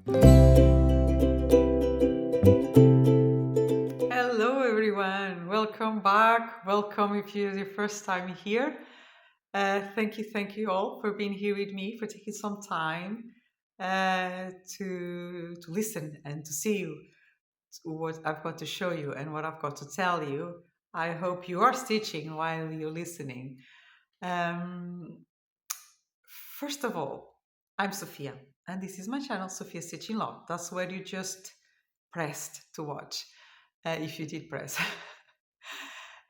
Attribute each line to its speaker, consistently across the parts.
Speaker 1: Hello, everyone. Welcome back. Welcome if you're the first time here. Thank you all for being here with me, for taking some time to listen and to see what I've got to show you and what I've got to tell you. I hope you are stitching while you're listening. Um, First of all, I'm Sophia, and this is my channel, Sophia Stitching Love. That's where you just pressed to watch, if you did press.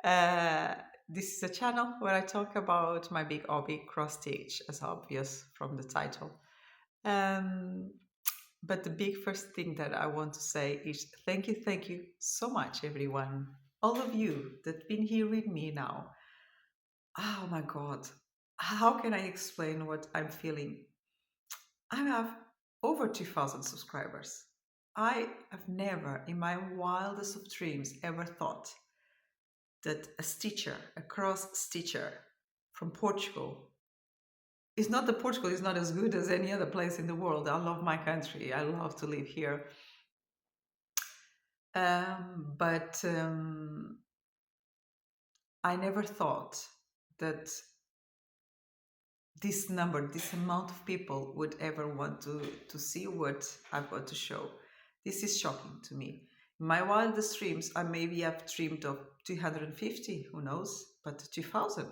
Speaker 1: uh, this is a channel where I talk about my big hobby, cross stitch, as obvious from the title. Um, but the big first thing that I want to say is thank you so much, everyone. All of you that been here with me now. Oh my God. How can I explain what I'm feeling? I have over 2,000 subscribers. I have never, in my wildest of dreams, ever thought that a stitcher, a cross stitcher from Portugal, is not that Portugal is not as good as any other place in the world. I love my country. I love to live here. But I never thought that this number, this amount of people would ever want to see what I've got to show. This is shocking to me. In my wildest dreams, I maybe have dreamed of 250, who knows, but 2,000.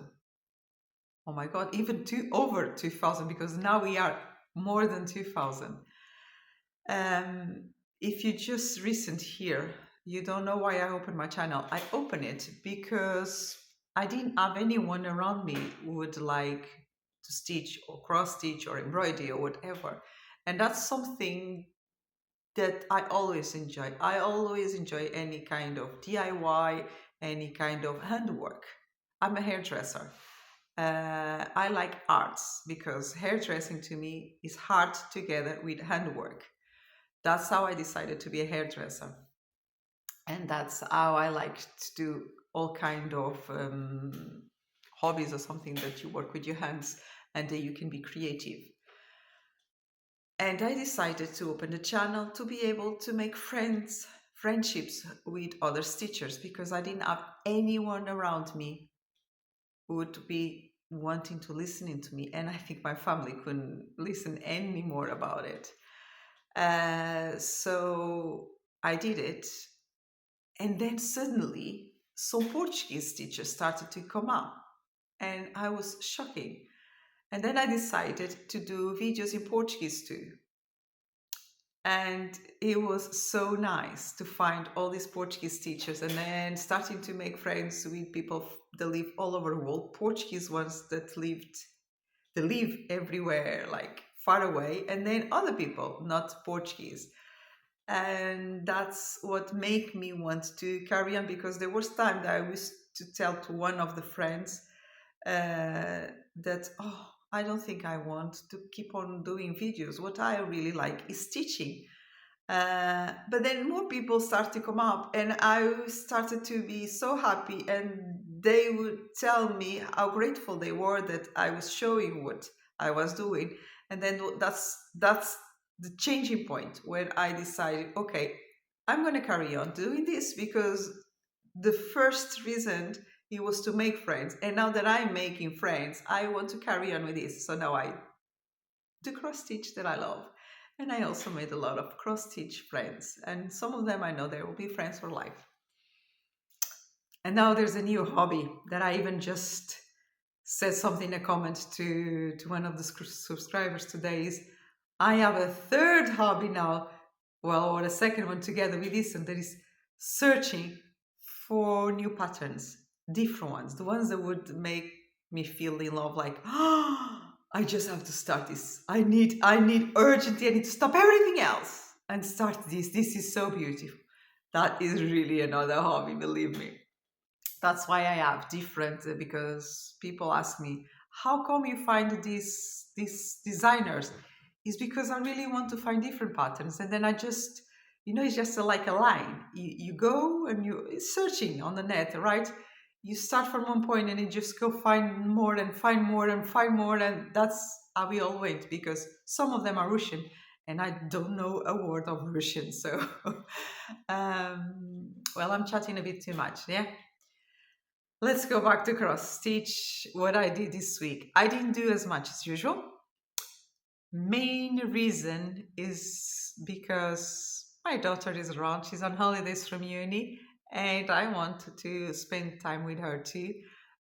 Speaker 1: Oh my God, even over 2,000, because now we are more than 2,000. Um, if you just recent here, you don't know why I opened my channel. I opened it because I didn't have anyone around me who would like to stitch or cross stitch or embroidery or whatever. And that's something that I always enjoy. I always enjoy any kind of DIY, any kind of handwork. I'm a hairdresser. I like arts because hairdressing to me is art together with handwork. That's how I decided to be a hairdresser, and that's how I like to do all kind of hobbies or something that you work with your hands and that you can be creative. And I decided to open the channel to be able to make friendships with other stitchers because I didn't have anyone around me who would be wanting to listen to me, and I think my family couldn't listen any more about it. So I did it. And then suddenly, some Portuguese teachers started to come up, and I was shocking. And then I decided to do videos in Portuguese too. And it was so nice to find all these Portuguese teachers and then starting to make friends with people that live all over the world, Portuguese ones that live everywhere, like far away, and then other people, not Portuguese. And that's what made me want to carry on because there was time that I used to tell to one of the friends that I don't think I want to keep on doing videos. What I really like is teaching. But then more people start to come up, and I started to be so happy, and they would tell me how grateful they were that I was showing what I was doing. And then that's the changing point when I decided, okay, I'm going to carry on doing this because the first reason it was to make friends, and now that I'm making friends, I want to carry on with this. So now I do cross stitch that I love. And I also made a lot of cross stitch friends, and some of them I know they will be friends for life. And now there's a new hobby that I even just said something in a comment to one of the subscribers today is I have a third hobby now, well, or a second one together with this, and that is searching for new patterns, different ones, the ones that would make me feel in love, like, I just have to start this. I need urgently, I need to stop everything else and start this. This is so beautiful. That is really another hobby, believe me. That's why I have different because people ask me, how come you find these designers? Is because I really want to find different patterns, and then I just, it's just like a line. You go and you searching on the net, right? You start from one point and you just go find more and find more and find more, and that's how we all went because some of them are Russian and I don't know a word of Russian. So, well, I'm chatting a bit too much. Yeah. Let's go back to cross stitch. What I did this week. I didn't do as much as usual. Main reason is because my daughter is around. She's on holidays from uni, and I wanted to spend time with her too.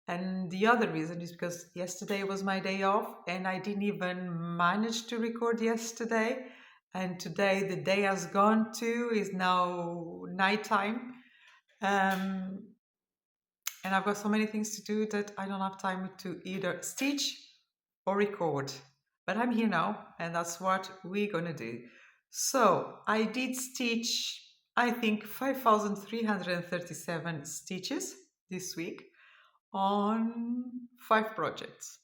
Speaker 1: And the other reason is because yesterday was my day off, and I didn't even manage to record yesterday. And today, the day has gone too. Is now nighttime. Um, and I've got so many things to do that I don't have time to either stitch or record. But I'm here now, and that's what we're gonna do. So I did stitch, I think, 5,337 stitches this week on 5 projects.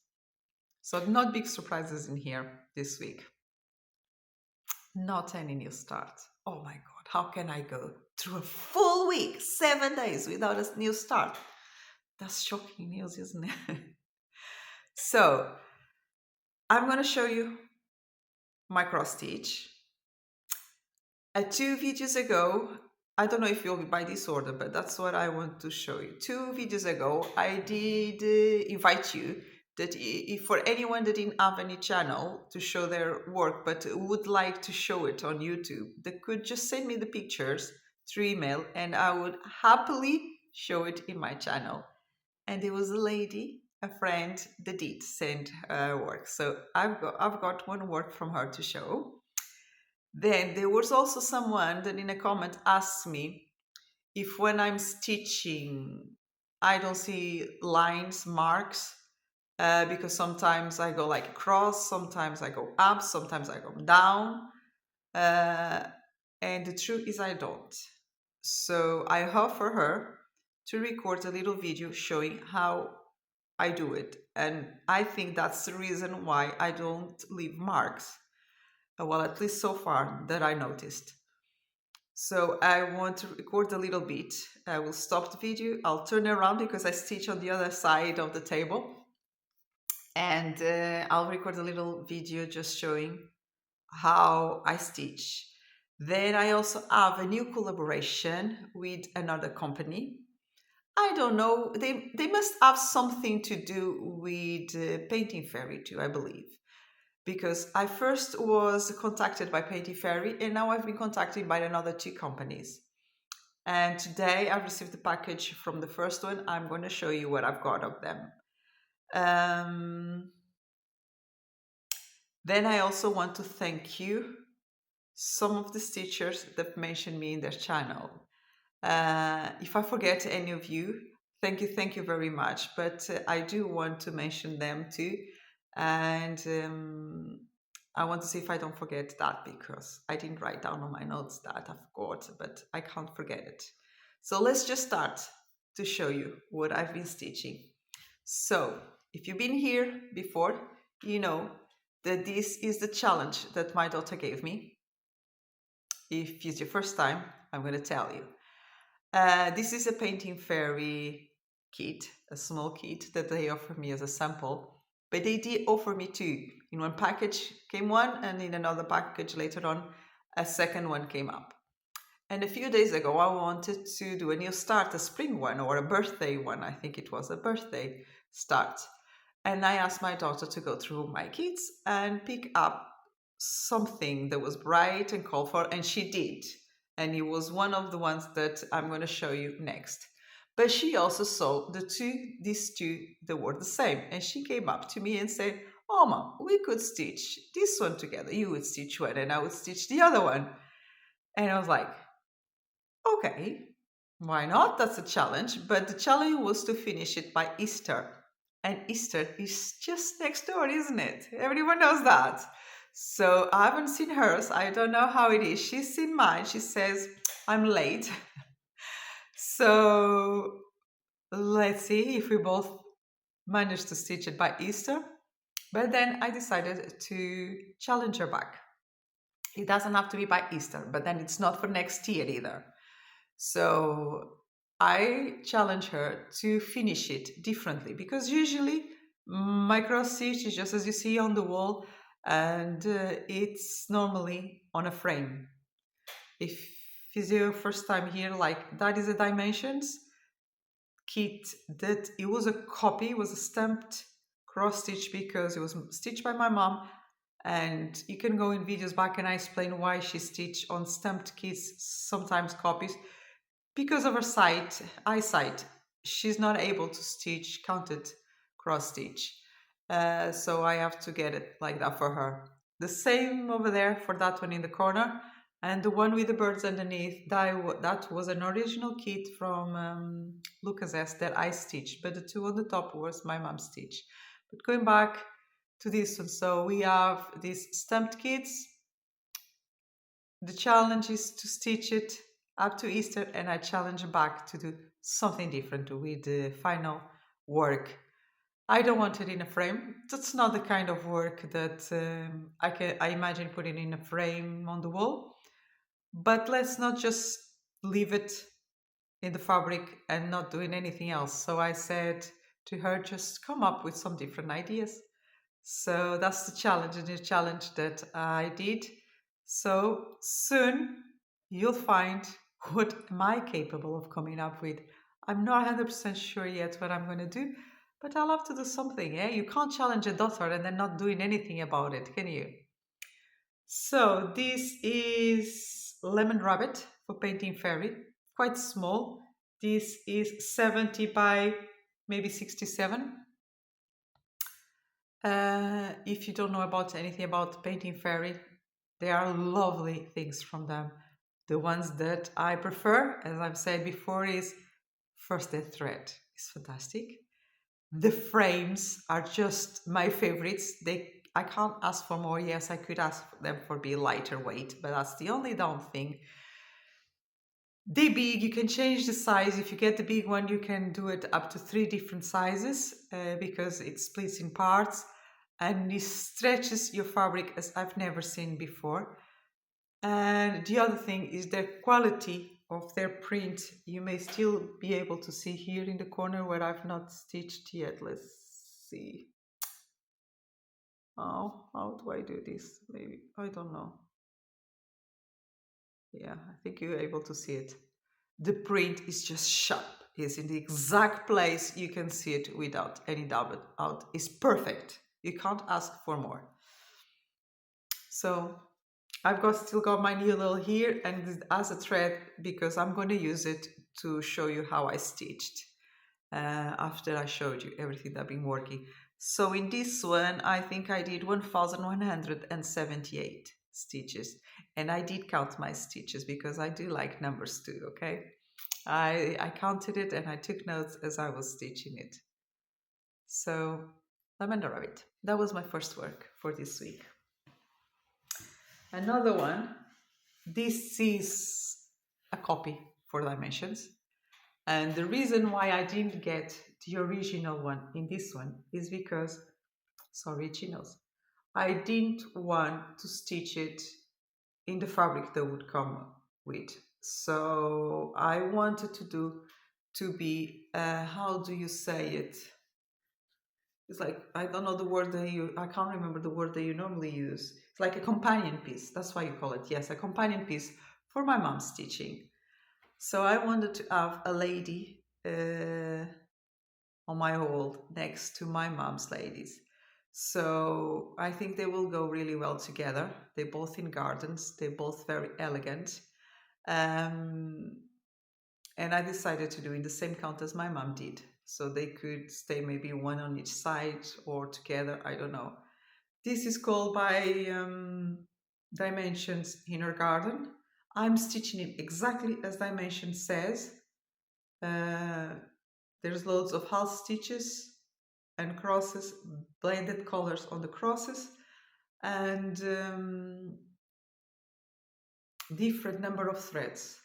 Speaker 1: So not big surprises in here this week. Not any new start. Oh my God, how can I go through a full week, 7 days without a new start? That's shocking news, isn't it? So I'm going to show you my cross stitch. 2 videos ago, I don't know if you'll be by this order, but that's what I want to show you. 2 videos ago, I did invite you that if for anyone that didn't have any channel to show their work but would like to show it on YouTube, they could just send me the pictures through email and I would happily show it in my channel. And there was a lady, a friend, that did send her work. So I've got one work from her to show. Then there was also someone that in a comment asked me if when I'm stitching, I don't see lines, marks, because sometimes I go like across, sometimes I go up, sometimes I go down. And the truth is I don't. So I offer her to record a little video showing how I do it. And I think that's the reason why I don't leave marks. Well, at least so far that I noticed. So I want to record a little bit. I will stop the video. I'll turn around because I stitch on the other side of the table. And I'll record a little video just showing how I stitch. Then I also have a new collaboration with another company. I don't know. They must have something to do with Painting Fairy too, I believe. Because I first was contacted by Painting Fairy and now I've been contacted by another 2 companies. And today I've received the package from the first one. I'm going to show you what I've got of them. Then I also want to thank you, some of the stitchers that mentioned me in their channel. If I forget any of you, thank you very much. But I do want to mention them too. And I want to see if I don't forget that because I didn't write down on my notes that I forgot, but I can't forget it. So let's just start to show you what I've been stitching. So if you've been here before, you know that this is the challenge that my daughter gave me. If it's your first time, I'm going to tell you. This is a Painting Fairy kit, a small kit that they offered me as a sample, but they did offer me 2. In one package came one, and in another package later on, a second one came up. And a few days ago, I wanted to do a new start, a spring one or a birthday one. I think it was a birthday start. And I asked my daughter to go through my kits and pick up something that was bright and colorful, and she did. And it was one of the ones that I'm going to show you next. But she also saw these two that were the same. And she came up to me and said, "Oh, Mom, we could stitch this one together. You would stitch one and I would stitch the other one." And I was like, okay, why not? That's a challenge. But the challenge was to finish it by Easter. And Easter is just next door, isn't it? Everyone knows that. So I haven't seen hers. I don't know how it is. She's seen mine. She says, I'm late. So let's see if we both manage to stitch it by Easter. But then I decided to challenge her back. It doesn't have to be by Easter, but then it's not for next year either. So I challenge her to finish it differently because usually my cross stitch is just as you see on the wall. and it's normally on a frame. If it's your first time here, like that is the dimensions kit, that it was a copy, it was a stamped cross stitch because it was stitched by my mom. And you can go in videos back and I explain why she stitched on stamped kits, sometimes copies, because of her eyesight. She's not able to stitch counted cross stitch. So I have to get it like that for her. The same over there for that one in the corner. And the one with the birds underneath, that was an original kit from Lucas S that I stitched, but the two on the top was my mom's stitch. But going back to this one, so we have these stamped kits. The challenge is to stitch it up to Easter, and I challenge her back to do something different with the final work. I don't want it in a frame. That's not the kind of work that I imagine putting in a frame on the wall. But let's not just leave it in the fabric and not doing anything else. So I said to her, just come up with some different ideas. So that's the challenge, and the challenge that I did. So soon you'll find what am I capable of coming up with. I'm not 100% sure yet what I'm going to do, but I'll have to do something. Eh? You can't challenge a daughter and then not doing anything about it, can you? So this is Lemon Rabbit for painting fairy, quite small. This is 70 by maybe 67. If you don't know about anything about painting fairy, there are lovely things from them. The ones that I prefer, as I've said before, is first the thread. It's fantastic. The frames are just my favorites. I can't ask for more. Yes, I could ask them for be lighter weight, but that's the only down thing. They big, you can change the size. If you get the big one, you can do it up to 3 different sizes because it splits in parts and it stretches your fabric as I've never seen before. And the other thing is the quality of their print. You may still be able to see here in the corner where I've not stitched yet. Let's see. Oh, how do I do this? Maybe, I don't know. Yeah, I think you're able to see it. The print is just sharp. It's in the exact place you can see it without any doubt out. It's perfect. You can't ask for more. So I've still got my needle here and as a thread because I'm going to use it to show you how I stitched after I showed you everything that I've been working. So in this one, I think I did 1178 stitches, and I did count my stitches because I do like numbers too, okay? I counted it and I took notes as I was stitching it. So Lavender Rabbit, that was my first work for this week. Another one, this is a copy for dimensions. And the reason why I didn't get the original one in this one is because, sorry, chinos, I didn't want to stitch it in the fabric that would come with. So I wanted to be, how do you say it? It's like, I don't know the word I can't remember the word that you normally use. It's like a companion piece. That's why you call it. Yes, a companion piece for my mom's stitching. So I wanted to have a lady on my wall next to my mom's ladies. So I think they will go really well together. They're both in gardens. They're both very elegant. Um, and I decided to do in the same count as my mom did. So they could stay maybe one on each side or together. I don't know. This is called by Dimensions Inner Garden. I'm stitching it exactly as Dimension says. There's loads of half stitches and crosses, blended colors on the crosses, and different number of threads.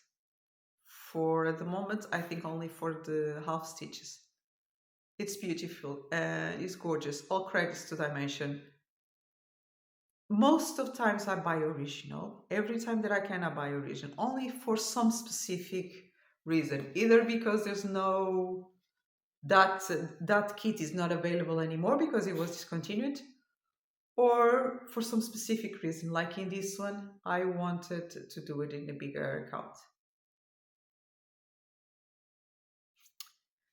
Speaker 1: For at the moment, I think only for the half stitches. It's beautiful, it's gorgeous. All credits to Dimension. Most of times I buy original. Every time that I can, I buy original. Only for some specific reason. Either because there's no that kit is not available anymore because it was discontinued, or for some specific reason, like in this one, I wanted to do it in a bigger account.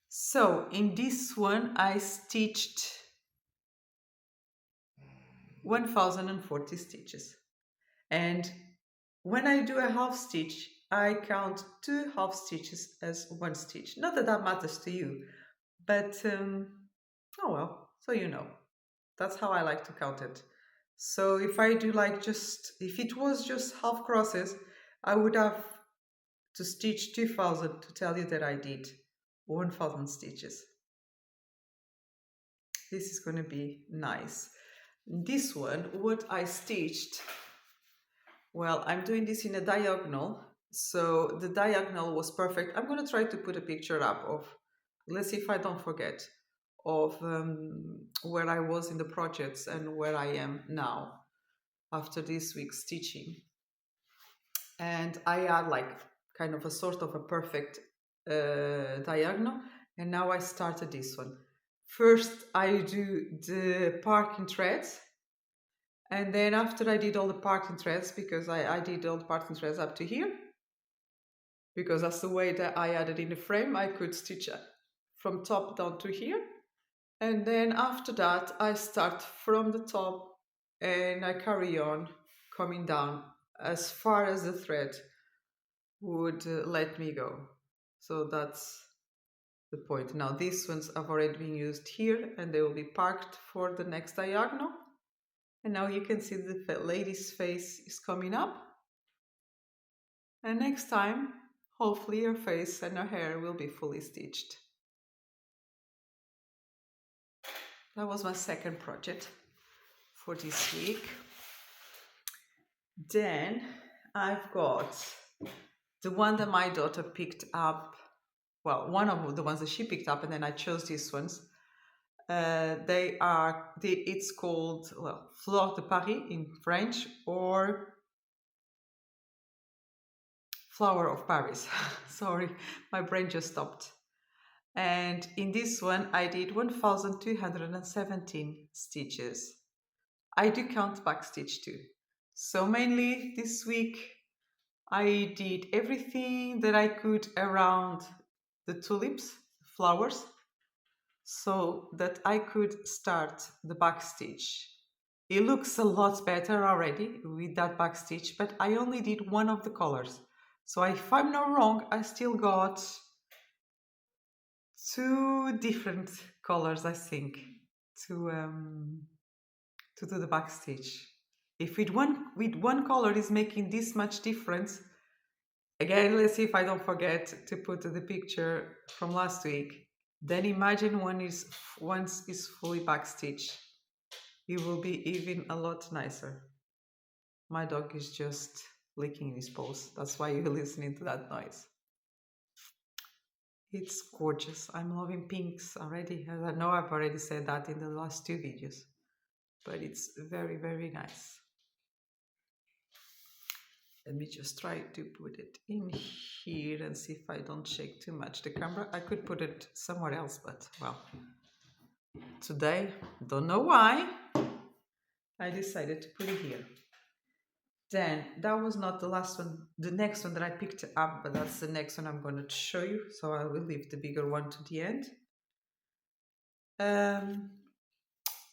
Speaker 1: So in this one, I stitched 1040 stitches. And when I do a half stitch, I count two half stitches as one stitch. Not that that matters to you, but oh well, so you know. That's how I like to count it. So if I do like if it was just half crosses, I would have to stitch 2000 to tell you that I did 1000 stitches. This is going to be nice. This one, what I stitched, well, I'm doing this in a diagonal. So the diagonal was perfect. I'm going to try to put a picture up of, let's see if I don't forget, of where I was in the projects and where I am now after this week's stitching. And I had like kind of a sort of a perfect diagonal. And now I started this one. First, I do the parking threads. And then after I did all the parking threads, because I did all the parking threads up to here, because that's the way that I added in the frame, I could stitch from top down to here. And then after that, I start from the top and I carry on coming down as far as the thread would let me go. So that's the point. Now these ones have already been used here and they will be parked for the next diagonal. And now you can see the lady's face is coming up. And next time, hopefully her face and her hair will be fully stitched. That was my second project for this week. Then I've got the one that my daughter picked up. Well, one of the ones that she picked up, and then I chose these ones. It's called, well, Fleur de Paris in French, or Flower of Paris. Sorry, my brain just stopped. And in this one, I did 1217 stitches. I do count back stitch too. So mainly this week, I did everything that I could around the tulips, flowers, so that I could start the back stitch. It looks a lot better already with that back stitch, but I only did one of the colors. So if I'm not wrong, I still got two different colors, I think, to do the back stitch. If with one color is making this much difference, again, let's see if I don't forget to put the picture from last week. Then imagine once is fully back stitched. It will be even a lot nicer. My dog is just licking his paws. That's why you're listening to that noise. It's gorgeous. I'm loving pinks already. As I know I've already said that in the last two videos, but it's very, very nice. Let me just try to put it in here and see if I don't shake too much the camera. I could put it somewhere else, but well, today, don't know why, I decided to put it here. Then that was not the last one, the next one that I picked up, but that's the next one I'm going to show you. So I will leave the bigger one to the end.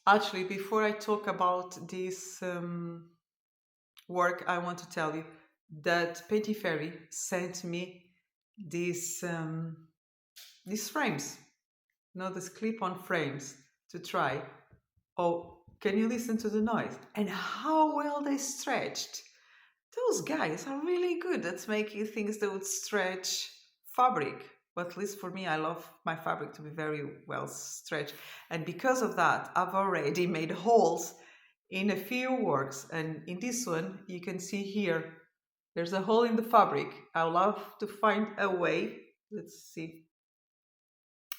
Speaker 1: Actually, before I talk about this work, I want to tell you that Painty Fairy sent me these frames, these clip-on frames to try. Oh, can you listen to the noise? And how well they stretched. Those guys are really good at making things that would stretch fabric. But at least for me, I love my fabric to be very well stretched. And because of that, I've already made holes in a few works. And in this one, you can see here, there's a hole in the fabric. I'll have to find a way. Let's see.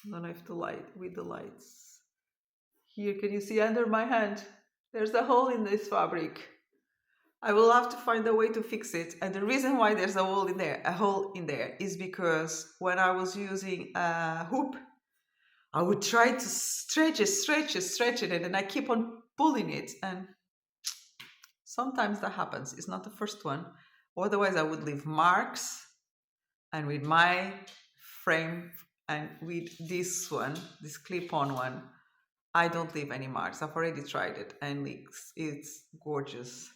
Speaker 1: I don't know if the light, with the lights. Here, can you see under my hand? There's a hole in this fabric. I will have to find a way to fix it. And the reason why there's a hole in there is because when I was using a hoop, I would try to stretch it, and then I keep on pulling it. And Sometimes that happens. It's not the first one. Otherwise, I would leave marks, and with my frame and with this one, this clip-on one, I don't leave any marks. I've already tried it and it's gorgeous.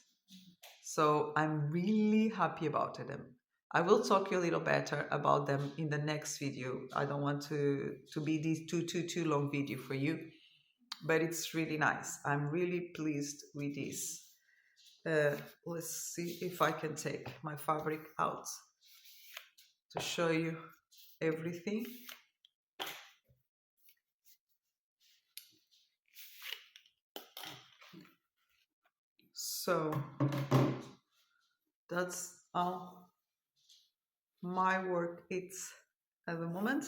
Speaker 1: So I'm really happy about them. I will talk you a little better about them in the next video. I don't want to be this too long video for you, but it's really nice. I'm really pleased with this. Let's see if I can take my fabric out to show you everything. So that's all my work it's at the moment.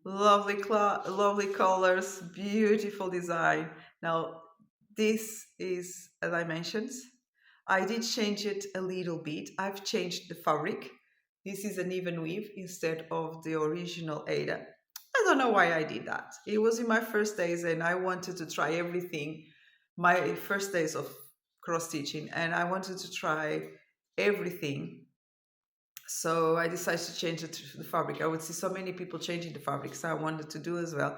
Speaker 1: Lovely colors, beautiful design. Now this is, as I mentioned, I did change it a little bit. I've changed the fabric. This is an even weave instead of the original Ada. I don't know why I did that. It was in my first days and I wanted to try everything. My first days of cross stitching, and I wanted to try everything. So I decided to change it to the fabric. I would see so many people changing the fabric, so I wanted to do as well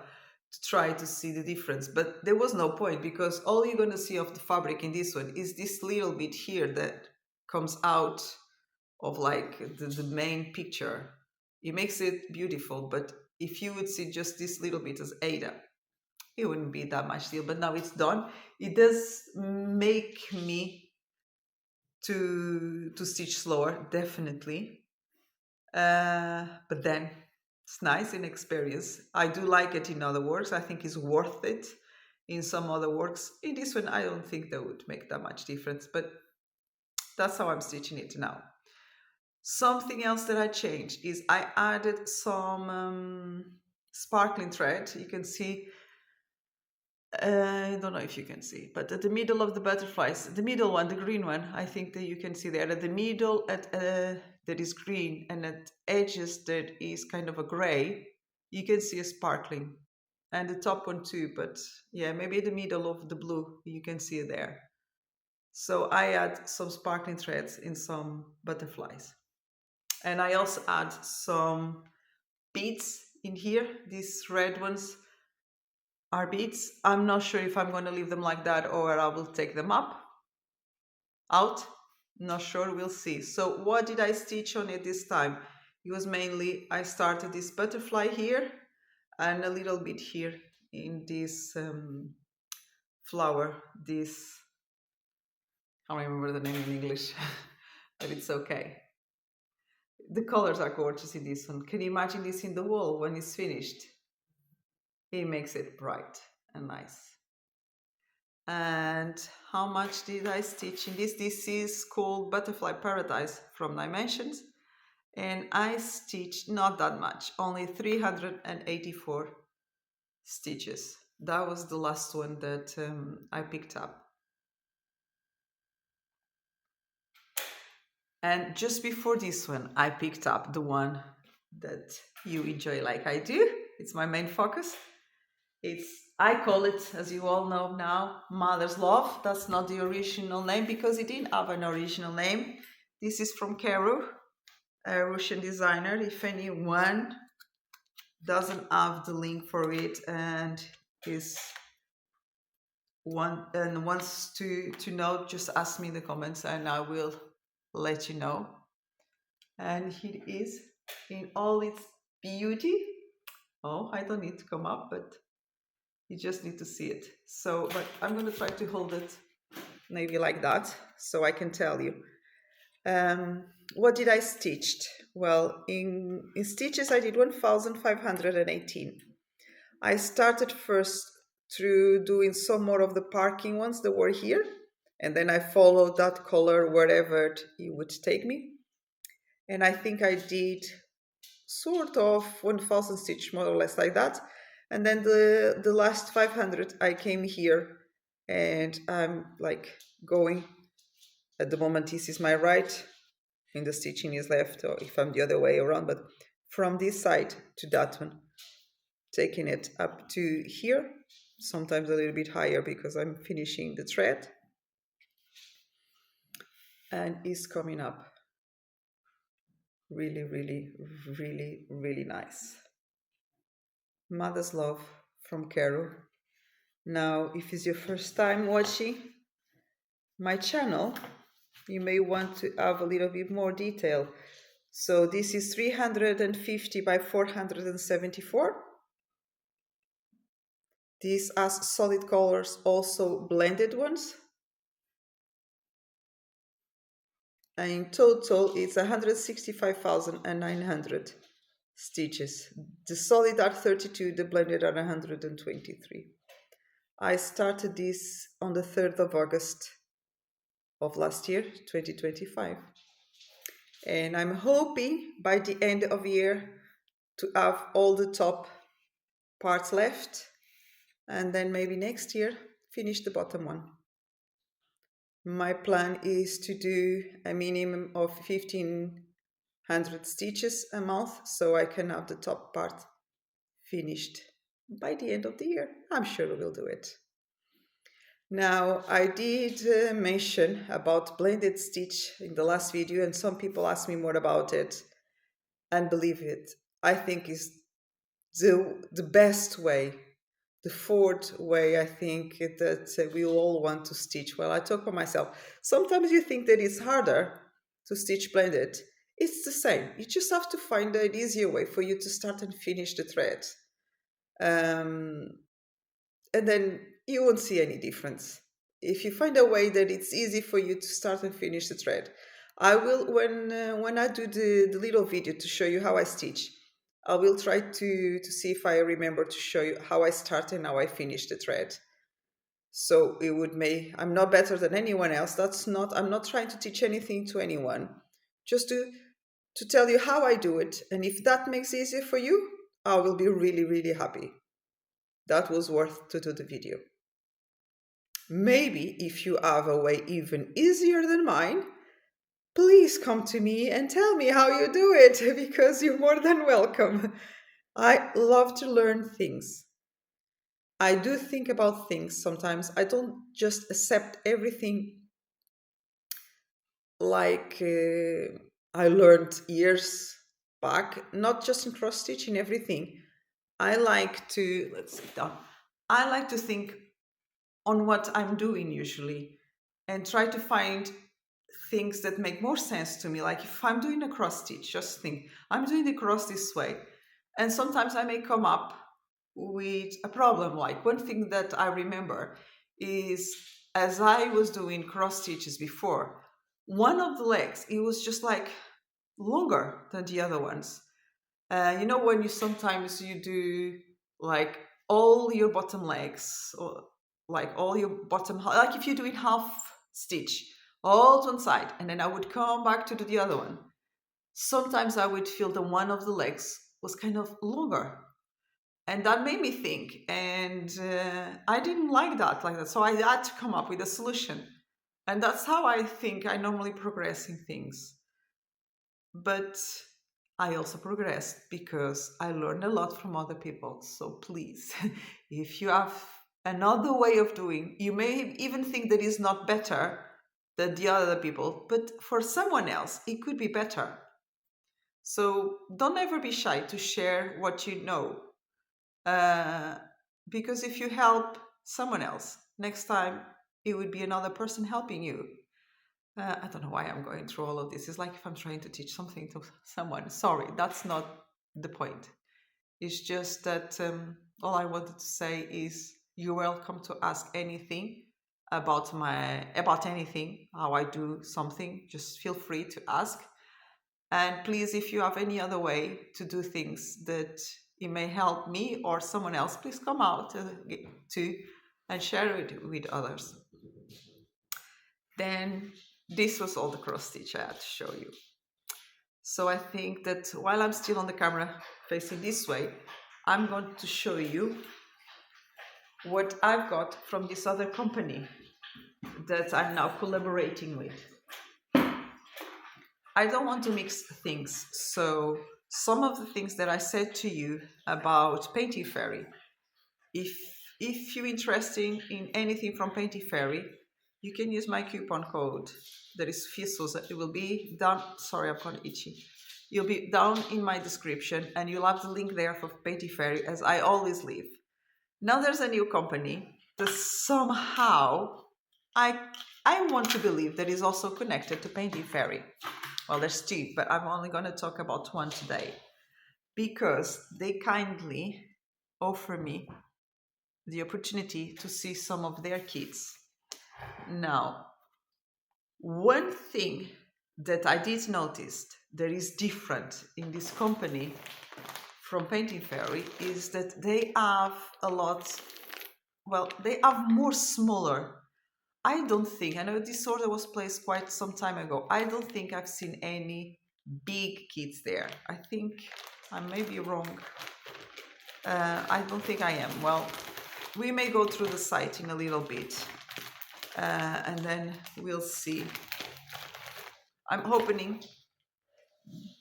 Speaker 1: to try to see the difference. But there was no point because all you're going to see of the fabric in this one is this little bit here that comes out of like the main picture. It makes it beautiful, but if you would see just this little bit as Ada, it wouldn't be that much deal. But now it's done. It does make me to stitch slower, definitely. But then it's nice in experience. I do like it in other works. I think it's worth it in some other works. In this one, I don't think that would make that much difference, but that's how I'm stitching it now. Something else that I changed is I added some sparkling thread. You can see, I don't know if you can see, but at the middle of the butterflies, the middle one, the green one, I think that you can see there at the middle that is green, and at edges that is kind of a gray, you can see a sparkling, and the top one too, but yeah, maybe the middle of the blue, you can see it there. So I add some sparkling threads in some butterflies. And I also add some beads in here. These red ones are beads. I'm not sure if I'm going to leave them like that or I will take them out. Not sure, we'll see. So what did I stitch on it this time? It was mainly, I started this butterfly here and a little bit here in this flower. This, I don't remember the name in English, but it's okay. The colors are gorgeous in this one. Can you imagine this in the wall when it's finished? It makes it bright and nice. And how much did I stitch in this? This is called Butterfly Paradise from Dimensions. And I stitched not that much, only 384 stitches. That was the last one that I picked up. And just before this one, I picked up the one that you enjoy like I do. It's my main focus. I call it, as you all know now, Mother's Love. That's not the original name because it didn't have an original name. This is from Keru, a Russian designer. If anyone doesn't have the link for it and wants to know, just ask me in the comments and I will let you know. And here it is in all its beauty. Oh, I don't need to come up, but you just need to see it. So, but I'm going to try to hold it maybe like that so I can tell you. What did I stitched? Well, in stitches I did 1,518. I started first through doing some more of the parking ones that were here, and then I followed that color wherever it would take me. And I think I did sort of 1,000 stitch more or less like that. And then the last 500 I came here and I'm like going, at the moment this is my right and the stitching is left, or if I'm the other way around, but from this side to that one, taking it up to here, sometimes a little bit higher because I'm finishing the thread. and is coming up. Really, really, really, really nice. Mother's love from Carol. Now, if it's your first time watching my channel, you may want to have a little bit more detail. So this is 350 by 474. These has solid colors, also blended ones. And in total, it's 165,900 stitches. The solid are 32, the blended are 123. I started this on the 3rd of August of last year, 2025. And I'm hoping by the end of year to have all the top parts left, and then maybe next year finish the bottom one. My plan is to do a minimum of 1500 stitches a month, so I can have the top part finished by the end of the year. I'm sure we'll do it. Now, I did mention about blended stitch in the last video, and some people asked me more about it. And believe it, I think is the best way, the fourth way. I think that we all want to stitch. Well, I talk for myself. Sometimes you think that it's harder to stitch blended. It's the same. You just have to find an easier way for you to start and finish the thread. And then you won't see any difference. If you find a way that it's easy for you to start and finish the thread, I will, when I do the little video to show you how I stitch, I will try to see if I remember to show you how I start and how I finish the thread. So it would I'm not better than anyone else. I'm not trying to teach anything to anyone. Just to tell you how I do it. And if that makes it easier for you, I will be really, really happy. That was worth to do the video. Maybe if you have a way even easier than mine, please come to me and tell me how you do it, because you're more than welcome. I love to learn things. I do think about things sometimes. I don't just accept everything like I learned years back, not just in cross stitching, everything. I like to, let's sit down. I like to think on what I'm doing usually and try to find things that make more sense to me. Like if I'm doing a cross stitch, just think, I'm doing the cross this way. And sometimes I may come up with a problem. Like one thing that I remember is as I was doing cross stitches before, one of the legs, it was just like longer than the other ones. You know, when you sometimes you do like all your bottom legs, or like all your bottom, like if you're doing half stitch, all to one side, and then I would come back to do the other one. Sometimes I would feel that one of the legs was kind of longer, and that made me think, and I didn't like that. So I had to come up with a solution, and that's how I think I normally progress in things. But I also progressed because I learned a lot from other people. So please, if you have another way of doing, you may even think that is not better than the other people, but for someone else, it could be better. So don't ever be shy to share what you know. Uh, because if you help someone else, next time it would be another person helping you. I don't know why I'm going through all of this. It's like if I'm trying to teach something to someone. Sorry, that's not the point. It's just that all I wanted to say is you're welcome to ask anything about anything, how I do something. Just feel free to ask. And please, if you have any other way to do things that it may help me or someone else, please come out to and share it with others. Then this was all the cross stitch I had to show you. So I think that while I'm still on the camera facing this way, I'm going to show you what I've got from this other company that I'm now collaborating with. I don't want to mix things, so some of the things that I said to you about Painting Fairy, if you're interested in anything from Painting Fairy, you can use my coupon code. That is Fissos. It will be down. Sorry, I've got itchy. You'll be down in my description, and you'll have the link there for Painty Fairy, as I always leave. Now there's a new company that somehow I I want to believe that is also connected to Painting Fairy. Well, there's two, but I'm only going to talk about one today because they kindly offer me the opportunity to see some of their kits. Now, one thing that I did notice that is different in this company from Painting Fairy is that they have a lot, well, they have more smaller. I don't think, I know this order was placed quite some time ago. I don't think I've seen any big kits there. I think I may be wrong. I don't think I am. Well, we may go through the site in a little bit and then we'll see. I'm hoping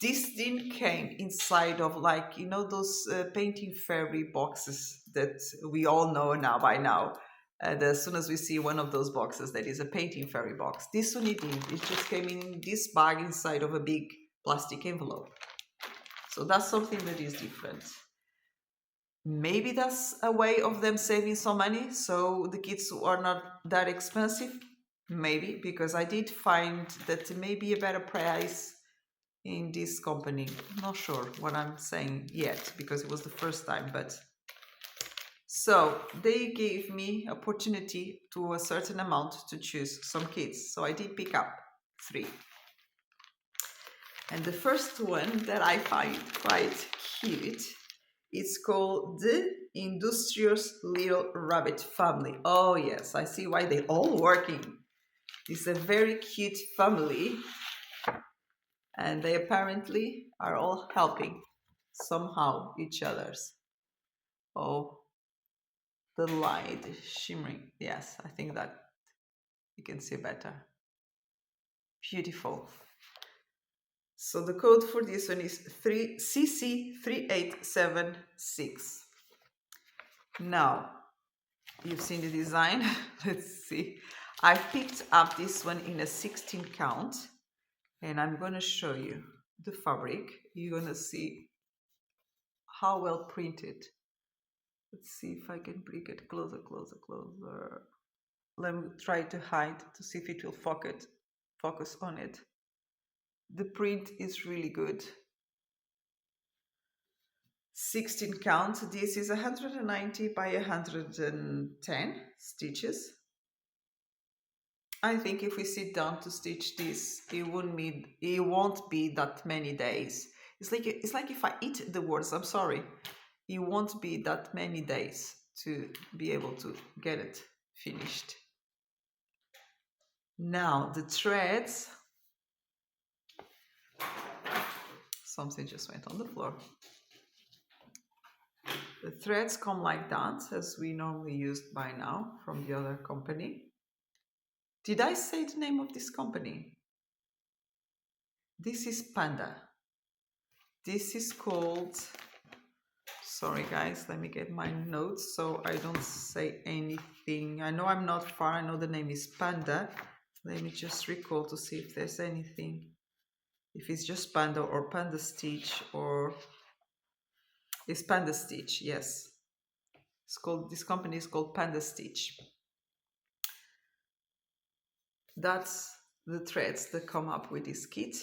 Speaker 1: this didn't came inside of, like, you know, those Painting Fairy boxes that we all know now by now. As soon as we see one of those boxes that is a Painting Fairy box. This one it didn't. It just came in this bag inside of a big plastic envelope. So that's something that is different. Maybe that's a way of them saving some money, so the kits are not that expensive. Maybe, because I did find that there may be a better price in this company. I'm not sure what I'm saying yet because it was the first time, but so they gave me opportunity to a certain amount to choose some kits. So I did pick up 3. And the first one that I find quite cute, it's called the Industrious Little Rabbit Family. Oh yes, I see why they're all working. It's a very cute family. And they apparently are all helping somehow each other's. Oh, the light is shimmering. Yes, I think that you can see better. Beautiful. So the code for this one is CC3876. Now, you've seen the design. Let's see. I picked up this one in a 16 count. And I'm going to show you the fabric. You're going to see how well printed. Let's see if I can bring it closer. Let me try to hide to see if it will focus on it. The print is really good. 16 count. This is 190 by 110 stitches. I think if we sit down to stitch this, it won't be that many days. It's like if I eat the words, I'm sorry, it won't be that many days to be able to get it finished. Now the threads, something just went on the floor. The threads come like that, as we normally used by now from the other company. Did I say the name of this company? This is Panda. This is called, sorry guys, let me get my notes so I don't say anything. I know I'm not far, I know the name is Panda. Let me just recall to see if there's anything. If it's just Panda or Panda Stitch, or it's Panda Stitch, yes. It's called, this company is called Panda Stitch. That's the threads that come up with this kit.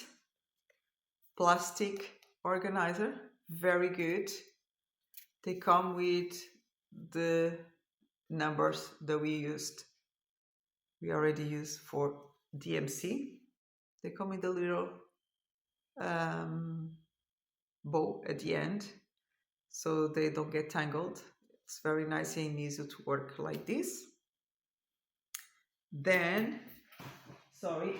Speaker 1: Plastic organizer, very good. They come with the numbers that we already used for DMC. They come with a little bow at the end so they don't get tangled. It's very nice and easy to work like this. Then, sorry.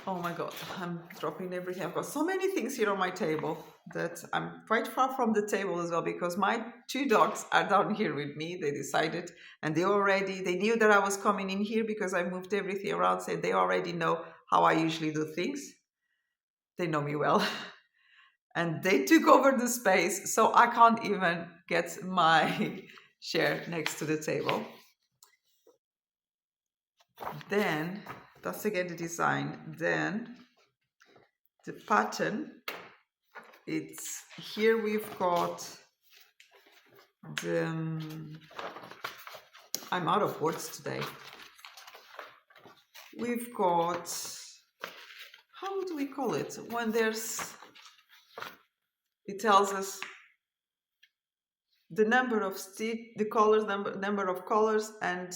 Speaker 1: Oh my God, I'm dropping everything. I've got so many things here on my table that I'm quite far from the table as well because my 2 dogs are down here with me. They decided, and they knew that I was coming in here because I moved everything around, so they already know how I usually do things. They know me well. And they took over the space, so I can't even get my chair next to the table. Then that's again the design. Then the pattern, it's here we've got the I'm out of words today. We've got, how do we call it when it tells us the number of the colors, number of colors, and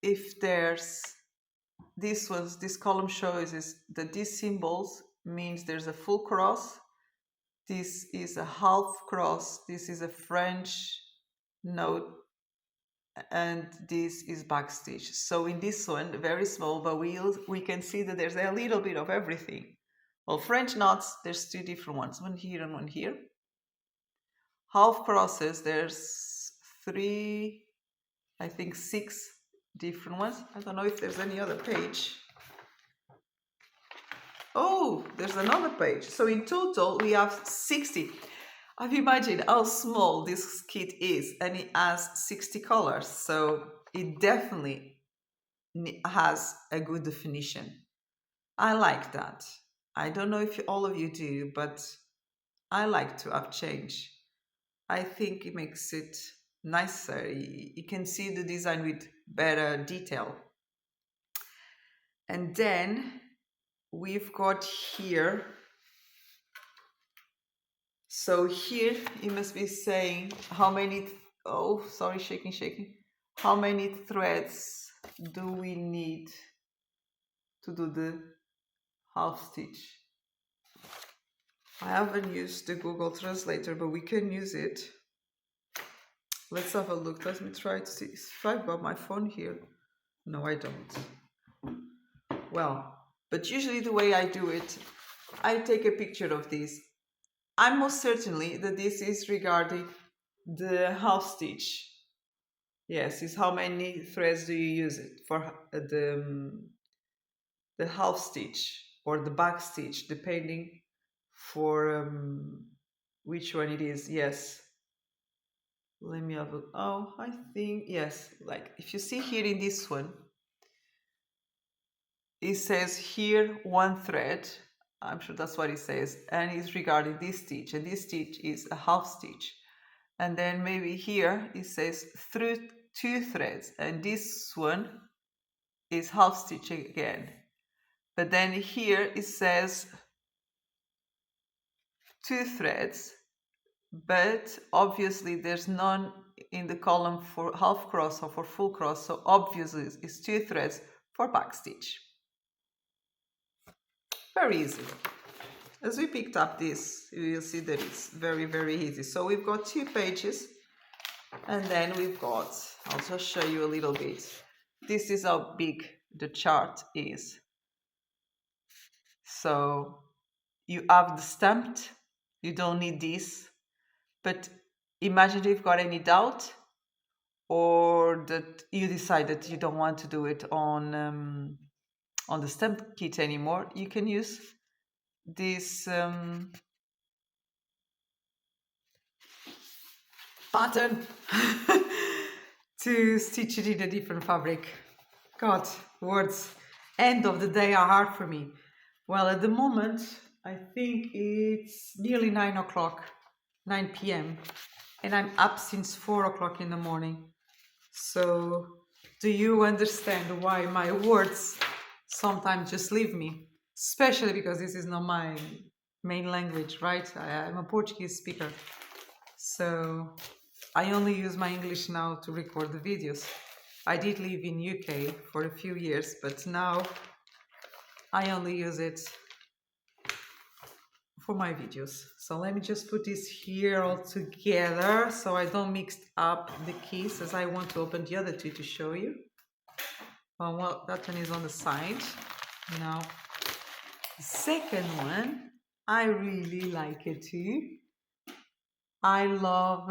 Speaker 1: if there's this column shows is that these symbols means there's a full cross, this is a half cross, this is a French note, and this is backstitch. So in this one, very small, but we can see that there's a little bit of everything. Well, French knots, there's two different ones, one here and one here. Half crosses, there's three, I think 6 different ones. I don't know if there's any other page. Oh, there's another page. So in total, we have 60. I've imagined how small this kit is, and it has 60 colors. So it definitely has a good definition. I like that. I don't know if all of you do, but I like to have change. I think it makes it nicer. You can see the design with better detail. And then we've got here, so here you must be saying how many, oh, sorry, shaking. How many threads do we need to do the half stitch? I haven't used the Google Translator, but we can use it. Let's have a look. Let me try to see if I've got my phone here. No, I don't. Well, but usually the way I do it, I take a picture of this. I'm most certainly that this is regarding the half stitch. Yes, is how many threads do you use it for the half stitch or the back stitch, depending for which one it is. Yes. Let me have a, oh, I think, yes, like if you see here in this one, it says here 1 thread. I'm sure that's what it says, and it's regarding this stitch, and this stitch is a half stitch. And then maybe here it says through 2 threads, and this one is half stitch again. But then here it says 2 threads, but obviously there's none in the column for half cross or for full cross, so obviously it's 2 threads for back stitch. Very easy. As we picked up this, you will see that it's very easy. So we've got 2 pages, and then we've got, I'll just show you a little bit. This is how big the chart is. So you have the stamped, you don't need this, but imagine if you've got any doubt, or that you decide that you don't want to do it on the stamp kit anymore, you can use this pattern to stitch it in a different fabric. God, words, end of the day are hard for me. Well, at the moment, I think it's nearly 9 o'clock, 9 p.m. and I'm up since 4 o'clock in the morning. So do you understand why my words sometimes just leave me? Especially because this is not my main language, right? I'm a Portuguese speaker. So I only use my English now to record the videos. I did live in UK for a few years, but now I only use it for my videos. So let me just put this here all together so I don't mix up the keys, as I want to open the other 2 to show you. Well, that one is on the side. Now, the second one, I really like it too. I love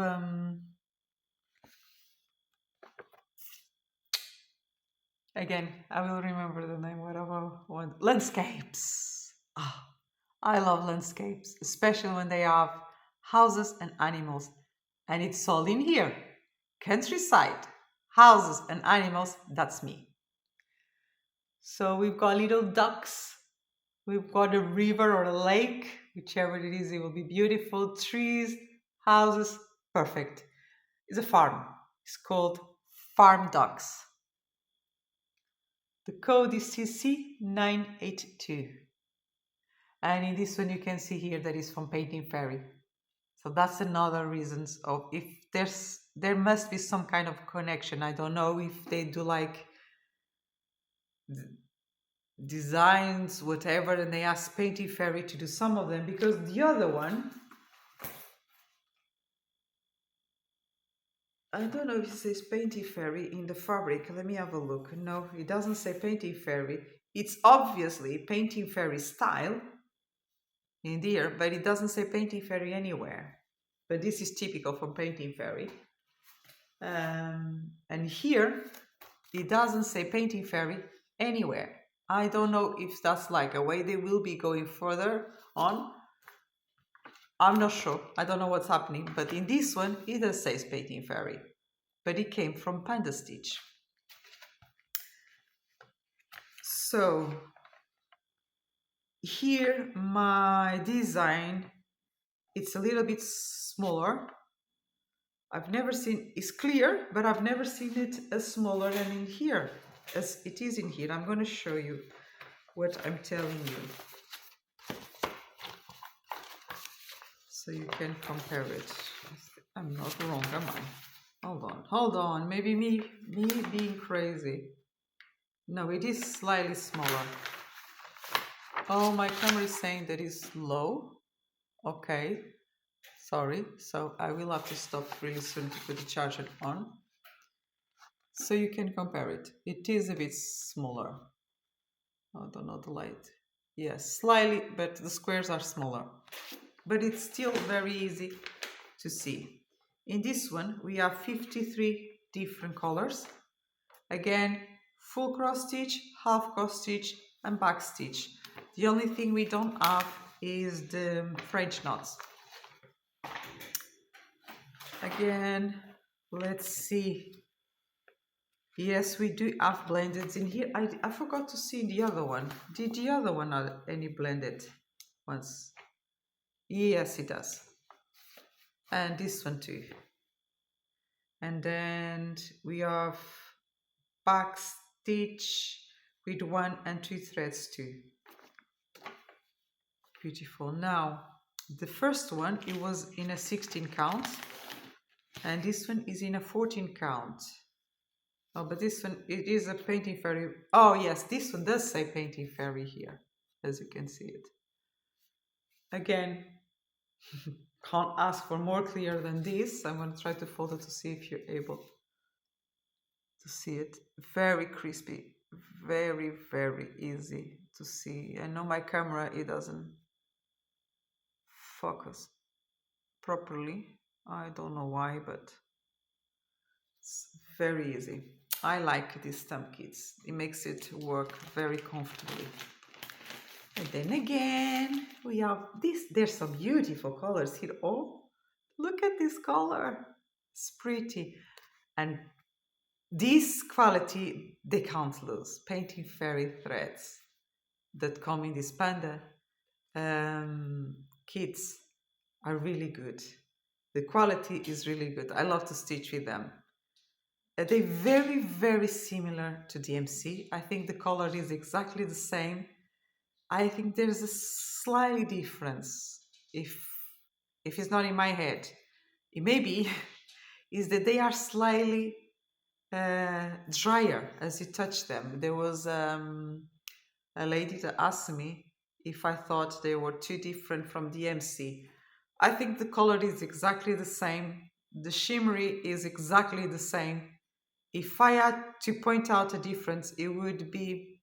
Speaker 1: again, I will remember the name, whatever one. Landscapes. Ah, I love landscapes, especially when they have houses and animals. And it's all in here. Countryside, houses and animals, that's me. So we've got little ducks, we've got a river or a lake, whichever it is, it will be beautiful. Trees, houses, perfect. It's a farm. It's called Farm Ducks. The code is CC982. And in this one you can see here that is from Painting Fairy. So that's another reasons of if there must be some kind of connection. I don't know if they do like designs, whatever, and they ask Painting Fairy to do some of them, because the other one, I don't know if it says Painting Fairy in the fabric. Let me have a look. No, it doesn't say Painting Fairy. It's obviously Painting Fairy style in here, but it doesn't say Painting Fairy anywhere. But this is typical from Painting Fairy. And here, it doesn't say Painting Fairy anywhere. I don't know if that's like a way they will be going further on. I'm not sure. I don't know what's happening. But in this one, it does say Painting Fairy. But it came from Panda Stitch. So here my design, it's a little bit smaller. I've never seen, it's clear, but I've never seen it as smaller than in here, as it is in here. I'm going to show you what I'm telling you, so you can compare it. I'm not wrong, am I? Hold on, maybe me being crazy. No, it is slightly smaller. Oh, my camera is saying that it's low. Okay, sorry. So I will have to stop really soon to put the charger on. So you can compare it. It is a bit smaller. I don't know the light. Yes, slightly, but the squares are smaller. But it's still very easy to see. In this one, we have 53 different colors. Again, full cross stitch, half cross stitch, and back stitch. The only thing we don't have is the French knots. Again, let's see. Yes, we do have blended in here. I forgot to see the other one. Did the other one have any blended ones? Yes, it does. And this one too. And then we have back stitch with 1 and 2 threads too. Beautiful. Now, the first one, it was in a 16 count. And this one is in a 14 count. Oh, but this one, it is a Painting Fairy. Oh, yes, this one does say Painting Fairy here, as you can see it. Again, can't ask for more clear than this. I'm going to try to fold it to see if you're able to see it. Very crispy, very, very easy to see. I know my camera, it doesn't focus properly. I don't know why, but it's very easy. I like these stamp kits. It makes it work very comfortably. And then again, we have this. There's some beautiful colors here. Oh, look at this color. It's pretty. And this quality, they can't lose. Painting Fairy threads that come in this panda kits are really good. The quality is really good. I love to stitch with them. They're very, very similar to DMC. I think the color is exactly the same. I think there's a slightly difference. If it's not in my head, it may be, is that they are slightly drier as you touch them. There was a lady that asked me if I thought they were too different from DMC. I think the color is exactly the same. The shimmery is exactly the same. If I had to point out a difference, it would be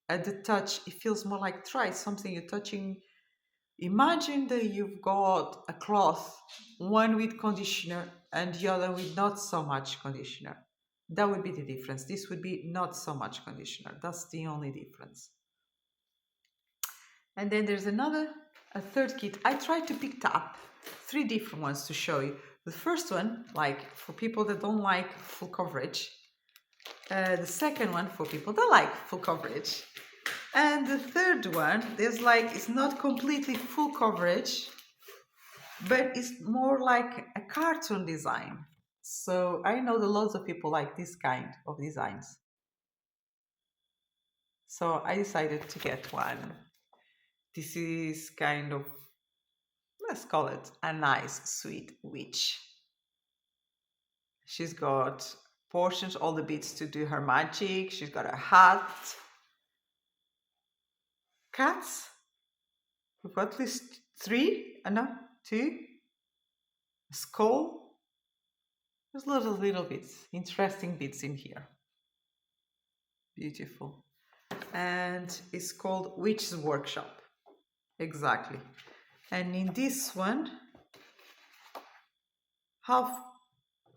Speaker 1: at the touch. It feels more like try something you're touching. Imagine that you've got a cloth, one with conditioner and the other with not so much conditioner. That would be the difference. This would be not so much conditioner. That's the only difference. And then there's a third kit. I tried to pick up 3 different ones to show you. The first one, like for people that don't like full coverage, The second one for people that like full coverage. And the third one, there's like, it's not completely full coverage, but it's more like a cartoon design. So I know that lots of people like this kind of designs. So I decided to get one. This is kind of, let's call it a nice, sweet witch. She's got portions, all the bits to do her magic. She's got a hat. Cats. We've got at least three, no, two. A skull. There's little bits, interesting bits in here. Beautiful. And it's called Witch's Workshop. Exactly. And in this one, half,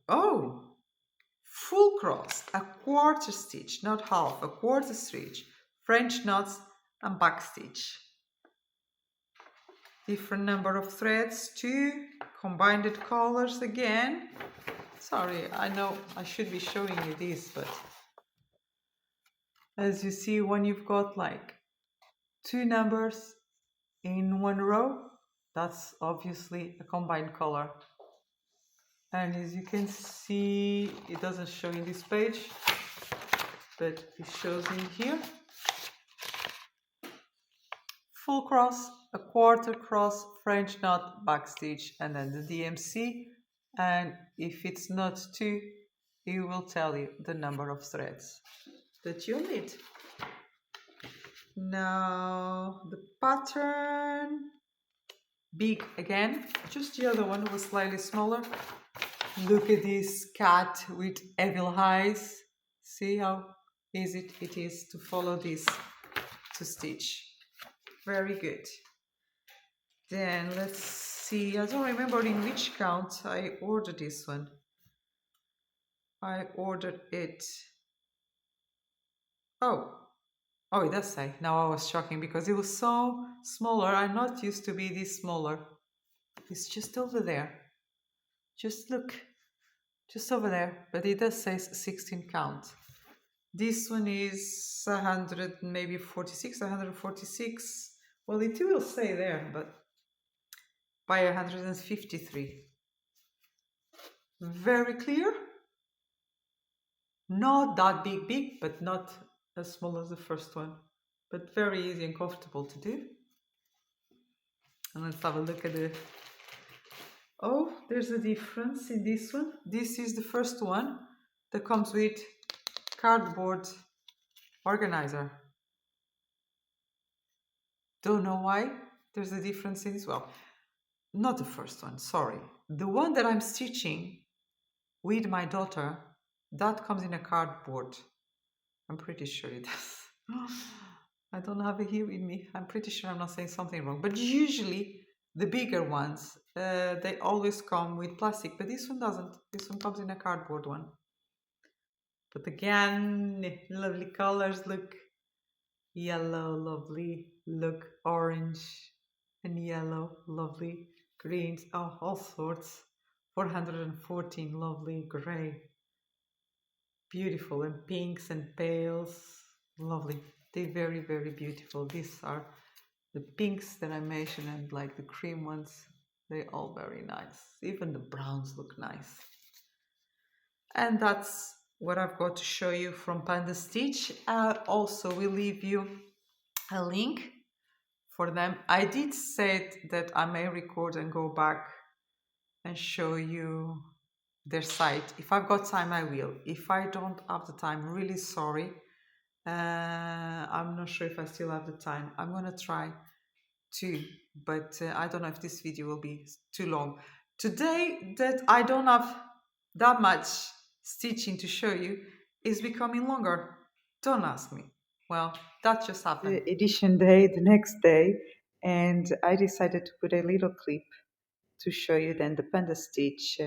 Speaker 1: oh, full cross, a quarter stitch, not half, a quarter stitch, French knots and back stitch. Different number of threads too, combined colors again. Sorry, I know I should be showing you this, but as you see, when you've got like two numbers in one row, that's obviously a combined color. And as you can see, it doesn't show in this page, but it shows in here. Full cross, a quarter cross, French knot, back stitch, and then the DMC. And if it's not two, it will tell you the number of threads that you'll need. Now the pattern, big again, just the other one was slightly smaller. Look at this cat with evil eyes. See how easy it is to follow this to stitch. Very good. Then let's see, I don't remember in which count I ordered this one. I ordered it. Oh, it does say. Now I was shocking because it was so smaller. I'm not used to be this smaller. It's just over there. Just look, just over there. But it does say 16 count. This one is 100, maybe 46, 146. Well, it will say there, but by 153. Very clear. Not that big, but not as small as the first one. But very easy and comfortable to do. And let's have a look at the... Oh, there's a difference in this one. This is the first one that comes with cardboard organizer. Don't know why there's a difference in this. Well, not the first one, sorry. The one that I'm stitching with my daughter, that comes in a cardboard. I'm pretty sure it does. I don't have it here with me. I'm pretty sure I'm not saying something wrong. But usually the bigger ones, they always come with plastic, but this one doesn't. This one comes in a cardboard one. But again, lovely colors. Look, yellow, lovely. Look, orange and yellow, lovely. Greens, oh, all sorts. 414, lovely, gray. Beautiful, and pinks and pales, lovely. They're very beautiful. These are the pinks that I mentioned, and like the cream ones, they're all very nice. Even the browns look nice. And that's what I've got to show you from Panda Stitch. Also will leave you a link for them. I did say that I may record and go back and show you their site. If I've got time, I will. If I don't have the time, really sorry. I'm not sure if I still have the time. I'm gonna try to, but I don't know if this video will be too long. Today that I don't have that much stitching to show you is becoming longer. Don't ask me. Well, that just happened. The edition day, the next day, and I decided to put a little clip to show you then the Panda Stitch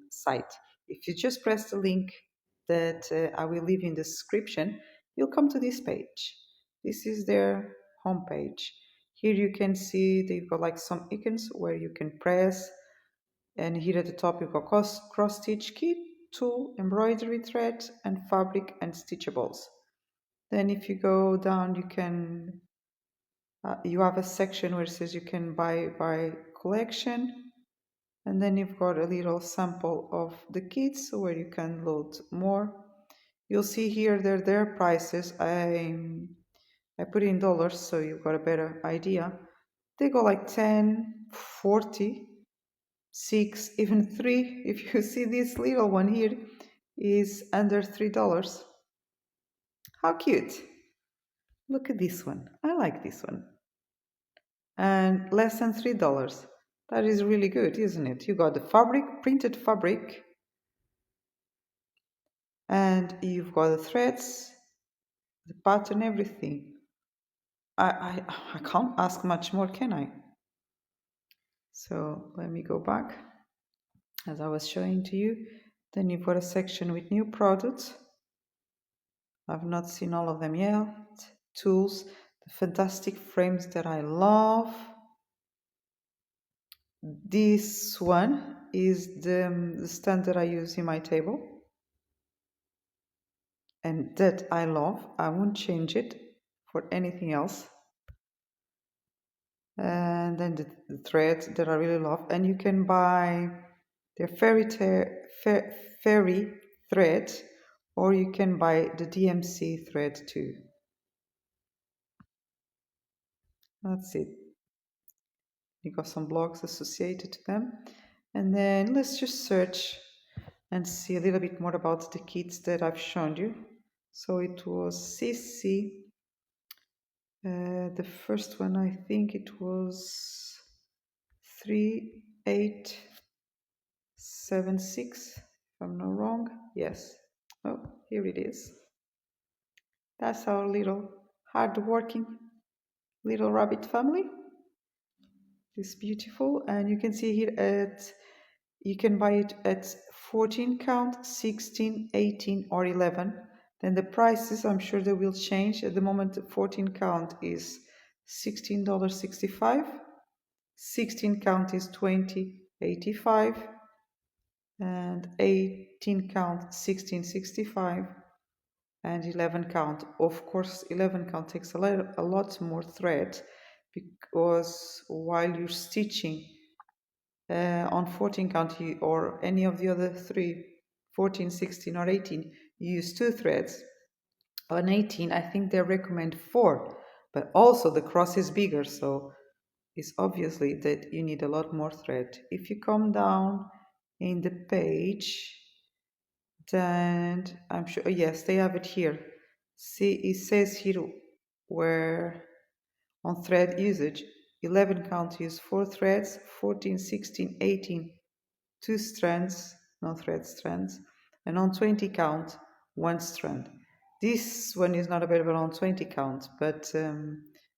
Speaker 1: site. If you just press the link that I will leave in the description, you'll come to this page. This is their homepage. Here you can see they've got like some icons where you can press, and here at the top you've got cross stitch kit,
Speaker 2: tulle, embroidery thread, and fabric and stitchables. Then if you go down, you have a section where it says you can buy by collection, and then you've got a little sample of the kits where you can load more. You'll see here their prices. I put in dollars so you've got a better idea. They go like 10, 40, 6, even 3. If you see this little one here is under $3. How cute. Look at this one. I like this one. And less than $3. That is really good, isn't it? You got the fabric, printed fabric, and you've got the threads, the pattern, everything. I can't ask much more, can I? So let me go back as I was showing to you. Then you've got a section with new products. I've not seen all of them yet. Tools, the fantastic frames that I love. This one is the stand that I use in my table, and that I love. I won't change it for anything else. And then the threads that I really love, and you can buy their fairy thread, or you can buy the DMC thread too. That's it. You got some blogs associated to them. And then let's just search and see a little bit more about the kits that I've shown you. So it was CC. The first one, I think it was 3876, if I'm not wrong. Yes. Oh, here it is. That's our little hard-working little rabbit family. It's beautiful, and you can see here you can buy it at 14 count, 16, 18, or 11. Then the prices, I'm sure they will change. At the moment, the 14 count is $16.65. 16 count is $20.85. And 18 count, $16.65. And 11 count, of course, 11 count takes a lot more thread, because while you're stitching on 14 count or any of the other three, 14, 16, or 18, you use 2 threads. On 18, I think they recommend 4, but also the cross is bigger, so it's obviously that you need a lot more thread. If you come down in the page, then I'm sure, yes, they have it here. See, it says here where on thread usage, 11 count use 4 threads, 14, 16, 18, 2 strands, no thread strands, and on 20 count, 1 strand. This one is not available on 20 count, but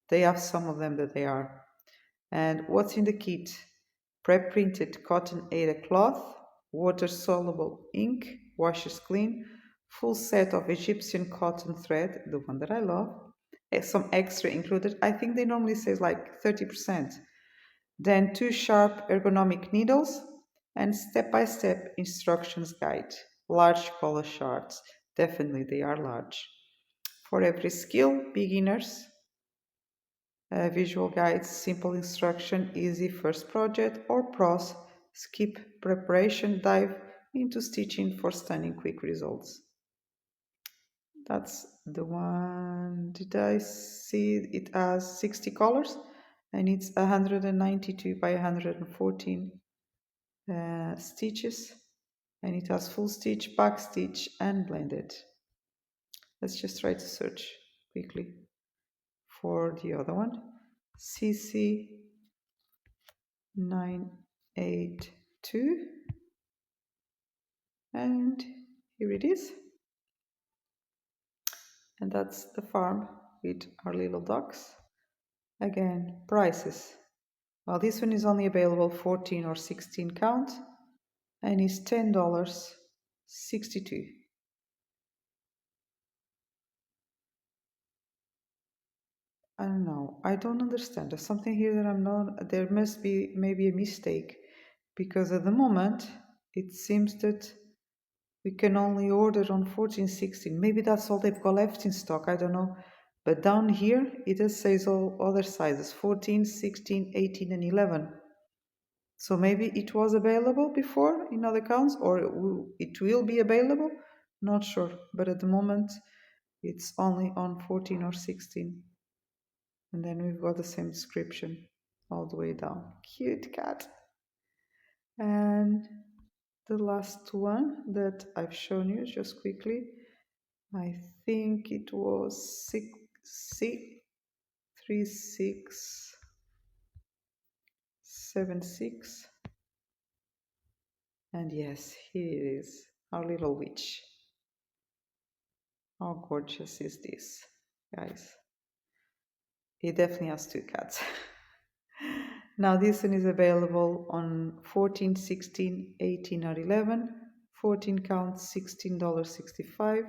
Speaker 2: they have some of them that they are. And what's in the kit? Pre-printed cotton Aida cloth, water-soluble ink, washes clean, full set of Egyptian cotton thread, the one that I love, some extra included. I think they normally say like 30%. Then 2 sharp ergonomic needles and step-by-step instructions guide. Large color charts. Definitely they are large. For every skill, beginners, visual guides, simple instruction, easy first project, or pros, skip preparation, dive into stitching for stunning quick results. That's the one. Did I see it as 60 colors? And it's 192 by 114 stitches, and it has full stitch, back stitch, and blended. Let's just try to search quickly for the other one. CC 982, and here it is. And that's the farm with our little ducks. Again, prices. Well, this one is only available 14 or 16 count, and is $10.62. I don't know. I don't understand. There's something here that I'm not. There must be maybe a mistake, because at the moment it seems that We can only order on 14, 16. Maybe that's all they've got left in stock, I don't know. But down here, it does says all other sizes, 14, 16, 18, and 11. So maybe it was available before in other accounts, or it will be available. Not sure. But at the moment, it's only on 14 or 16. And then we've got the same description all the way down. Cute cat. And the last one that I've shown you just quickly, I think it was 3676. And yes, here it is, our little witch. How gorgeous is this, guys? It definitely has two cats. Now this one is available on 14, 16, 18 or 11. 14 count, $16.65.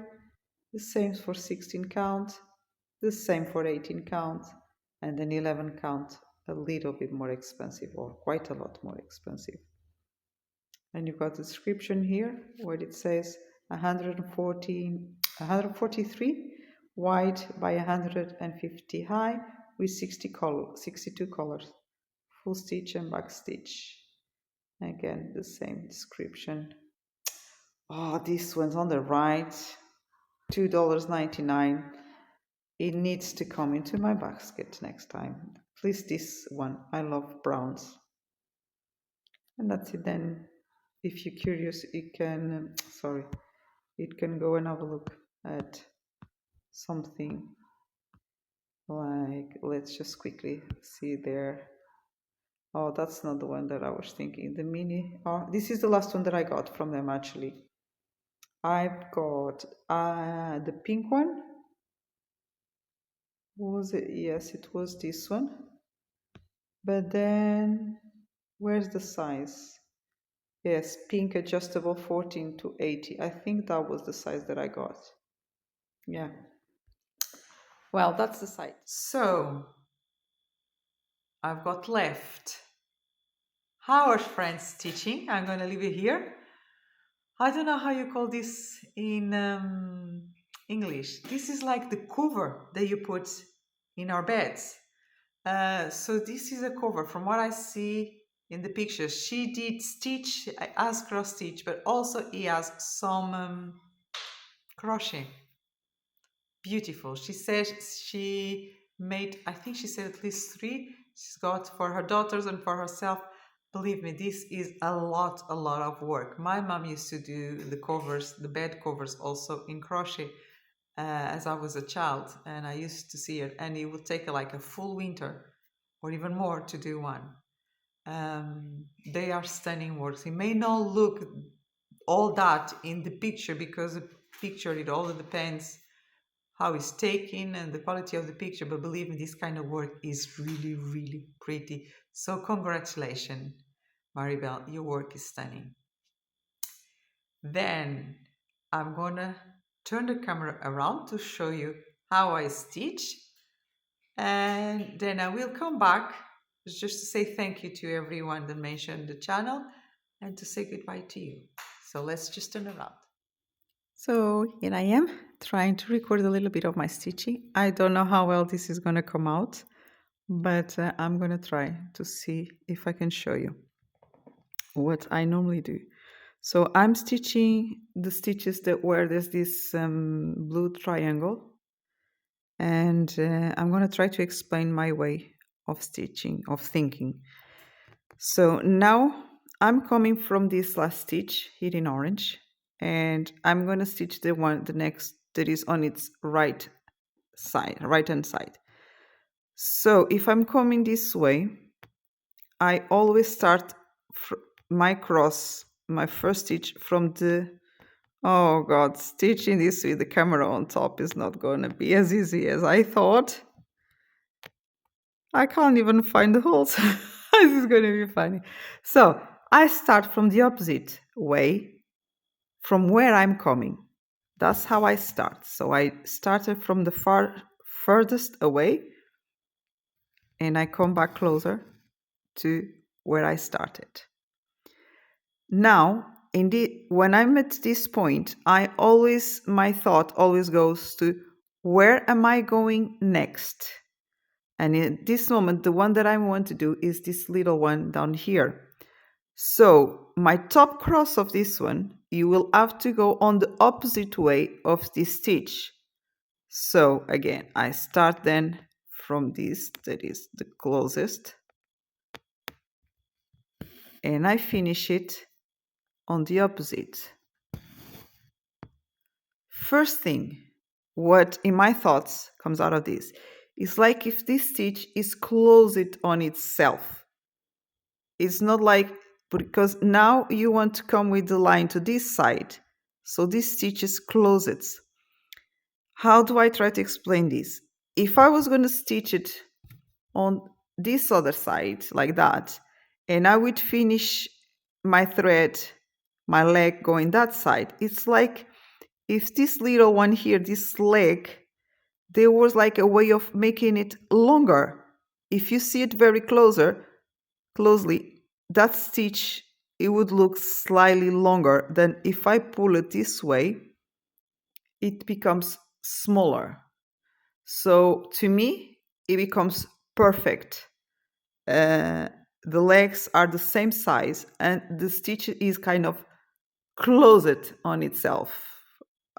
Speaker 2: The same for 16 count. The same for 18 count. And then 11 count, a little bit more expensive, or quite a lot more expensive. And you've got the description here where it says 143 wide by 150 high with 62 colors, full stitch and back stitch. Again, the same description. Oh, this one's on the right, $2.99. It needs to come into my basket next time. Please, this one. I love browns. And that's it then. If you're curious, you can, it can go and have a look at something like, let's just quickly see there. Oh, that's not the one that I was thinking. The mini, oh, this is the last one that I got from them actually. I've got the pink one. Was it? Yes, it was this one. But then, where's the size? Yes, pink adjustable 14 to 80. I think that was the size that I got. Yeah. Well, that's the size.
Speaker 1: So I've got left our friend Stitching. I'm going to leave it here. I don't know how you call this in English. This is like the cover that you put in our beds. So this is a cover. From what I see in the pictures, she did stitch as cross stitch, but also he has some crochet. Beautiful. She says she made, I think she said at least three. She's got for her daughters and for herself. Believe me, this is a lot of work. My mom used to do the covers, the bed covers also in crochet as I was a child. And I used to see it. And it would take like a full winter or even more to do one. They are stunning works. It may not look all that in the picture because the picture, it all depends how it's taken and the quality of the picture, but believe me, this kind of work is really pretty. So congratulations, Maribel, your work is stunning. Then I'm gonna turn the camera around to show you how I stitch, and then I will come back just to say thank you to everyone that mentioned the channel and to say goodbye to you. So let's just turn around. So here I am trying to record a little bit of my stitching. I don't know how well this is going to come out, but I'm going to try to see if I can show you what I normally do. So I'm stitching the stitches that where there's this blue triangle, and I'm going to try to explain my way of stitching, of thinking. So now I'm coming from this last stitch here in orange, and I'm going to stitch the next that is on its right hand side. So if I'm coming this way, I always start my first stitch from the, oh God, stitching this with the camera on top is not going to be as easy as I thought. I can't even find the holes. This is going to be funny. So I start from the opposite way from where I'm coming. That's how I start. So I started from the furthest away, and I come back closer to where I started. Now
Speaker 2: when I'm at this point, my thought always goes to, where am I going next? And in this moment, the one that I want to do is this little one down here. So my top cross of this one, you will have to go on the opposite way of this stitch. So again, I start then from this, that is the closest, and I finish it on the opposite. First thing, what in my thoughts comes out of this is like if this stitch is closed on itself. It's not like, because now you want to come with the line to this side. So this stitch is closed. How do I try to explain this? If I was going to stitch it on this other side like that, and I would finish my thread, my leg going that side, it's like if this little one here, this leg, there was like a way of making it longer. If you see it very closely, that stitch, it would look slightly longer than if I pull it this way, it becomes smaller. So to me, it becomes perfect. The legs are the same size and the stitch is kind of closed on itself.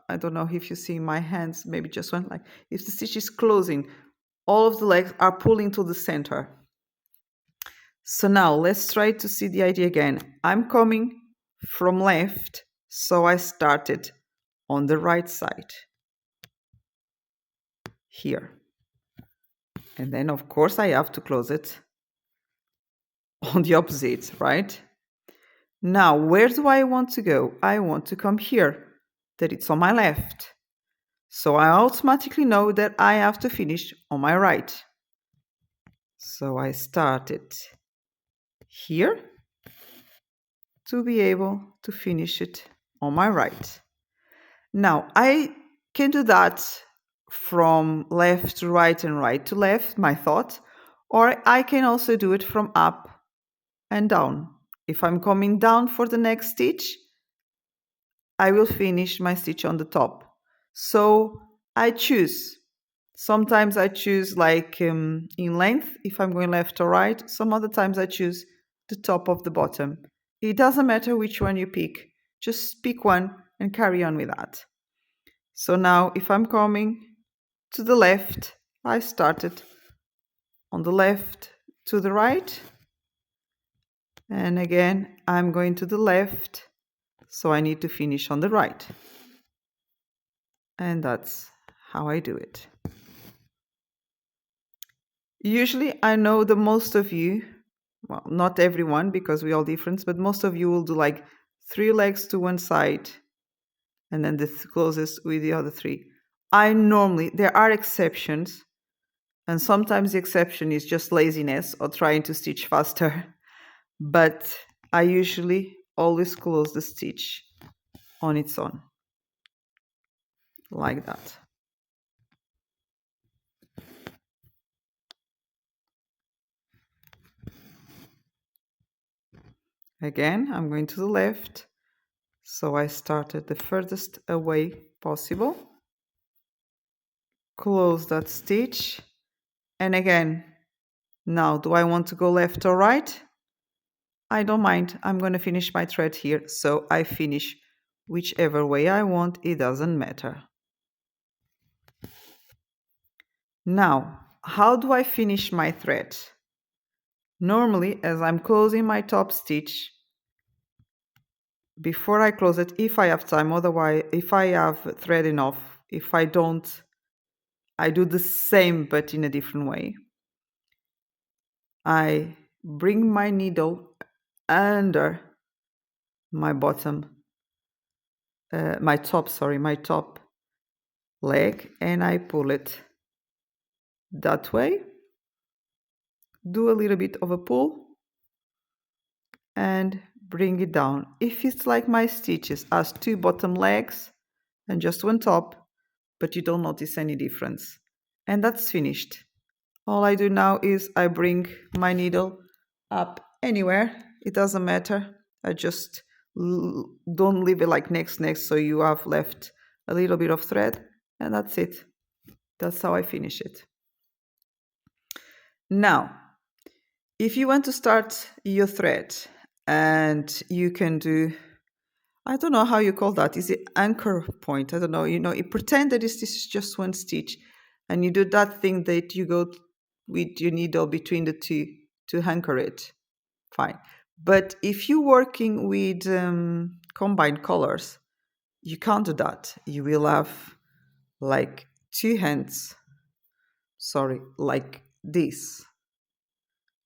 Speaker 2: I don't know if you see my hands, maybe just one, like if the stitch is closing, all of the legs are pulling to the center. So now let's try to see the idea again. I'm coming from left, so I started on the right side here. And then of course I have to close it on the opposite, right? Now, where do I want to go? I want to come here, that it's on my left. So I automatically know that I have to finish on my right. So I started here to be able to finish it on my right. Now, I can do that from left to right and right to left, my thought, or I can also do it from up and down. If I'm coming down for the next stitch, I will finish my stitch on the top. So I choose. Sometimes I choose like in length, if I'm going left or right. Some other times I choose the top of the bottom. It doesn't matter which one you pick. Just pick one and carry on with that. So now if I'm coming to the left, I started on the left to the right. And again, I'm going to the left, so I need to finish on the right. And that's how I do it. Usually I know that most of you, well, not everyone because we're all different, but most of you will do like 3 legs to one side and then the closest with the other 3. There are exceptions, and sometimes the exception is just laziness or trying to stitch faster, but I usually always close the stitch on its own, like that. Again, I'm going to the left, so I started the furthest away possible. Close that stitch, and again, now do I want to go left or right? I don't mind, I'm going to finish my thread here, so I finish whichever way I want, it doesn't matter. Now, how do I finish my thread? Normally, as I'm closing my top stitch, before I close it, if I have time, otherwise, if I have thread enough, if I don't, I do the same but in a different way. I bring my needle under my top leg, and I pull it that way. Do a little bit of a pull and bring it down. If it's like my stitches has 2 bottom legs and just one top, but you don't notice any difference. And that's finished. All I do now is I bring my needle up anywhere. It doesn't matter. I just Don't leave it like next, so you have left a little bit of thread, and that's it. That's how I finish it. Now, if you want to start your thread, and you can do, I don't know how you call that. Is it anchor point? I don't know. You pretend that this is just one stitch, and you do that thing that you go with your needle between the two to anchor it. Fine. But if you're working with combined colors, you can't do that. You will have like two hands. Sorry, like this,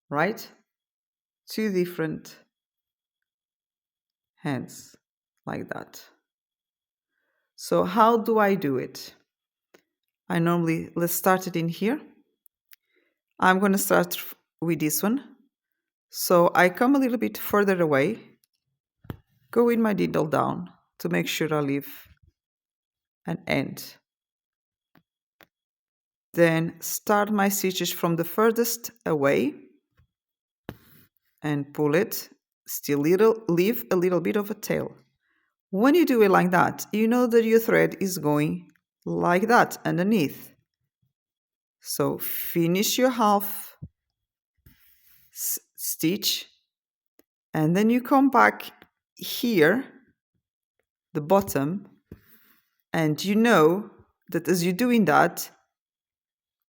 Speaker 2: right? Two different hands, like that. So how do I do it? Let's start it in here. I'm going to start with this one. So I come a little bit further away, go with my needle down to make sure I leave an end. Then start my stitches from the furthest away and pull it, still leave a little bit of a tail. When you do it like that, you know that your thread is going like that underneath. So finish your half stitch, and then you come back here, the bottom, and you know that as you're doing that,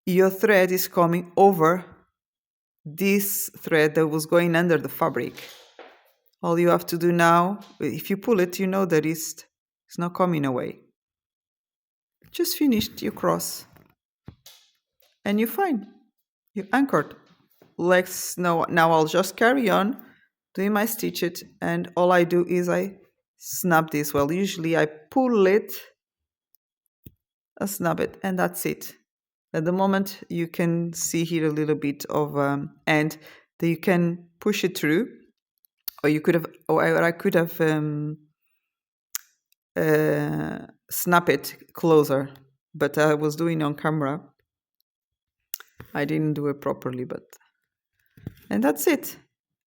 Speaker 2: your thread is coming over this thread that was going under the fabric. All you have to do now, if you pull it, you know that it's not coming away. Just finished your cross, and you're fine. You anchored. Now I'll just carry on doing my stitches, and all I do is I snap this. Well, usually I pull it, I snap it, and that's it. At the moment, you can see here a little bit of end that you can push it through, or you could have, or I could have snap it closer, but I was doing on camera. I didn't do it properly, and that's it.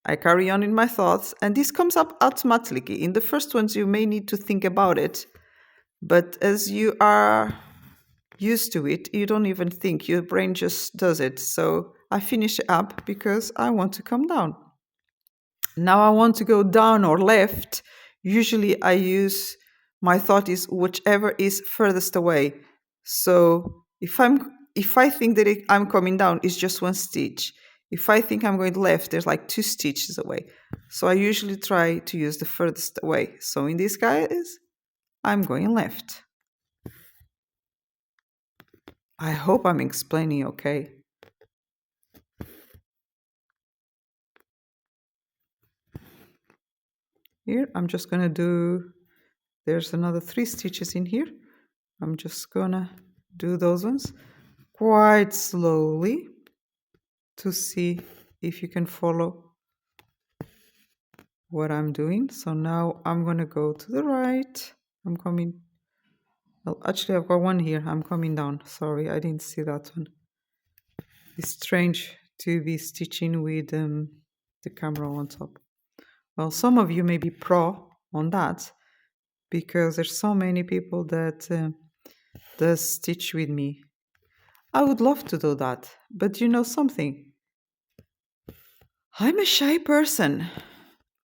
Speaker 2: I carry on in my thoughts, and this comes up automatically. In the first ones, you may need to think about it, but as you are used to it, you don't even think. Your brain just does it. So I finish it up because I want to come down. Now I want to go down or left. Usually I use, my thought is whichever is furthest away. So if I think that I'm coming down, it's just one stitch. If I think I'm going left, there's like two stitches away. So I usually try to use the furthest away. So in this case, I'm going left. I hope I'm explaining okay. Here, I'm just gonna do, there's another 3 stitches in here. I'm just gonna do those ones quite slowly to see if you can follow what I'm doing. So now I'm gonna go to the right. I'm coming, well, actually I've got one here. I'm coming down. Sorry, I didn't see that one. It's strange to be stitching with the camera on top. Well, some of you may be pro on that because there's so many people that does stitch with me. I would love to do that, but you know something? I'm a shy person.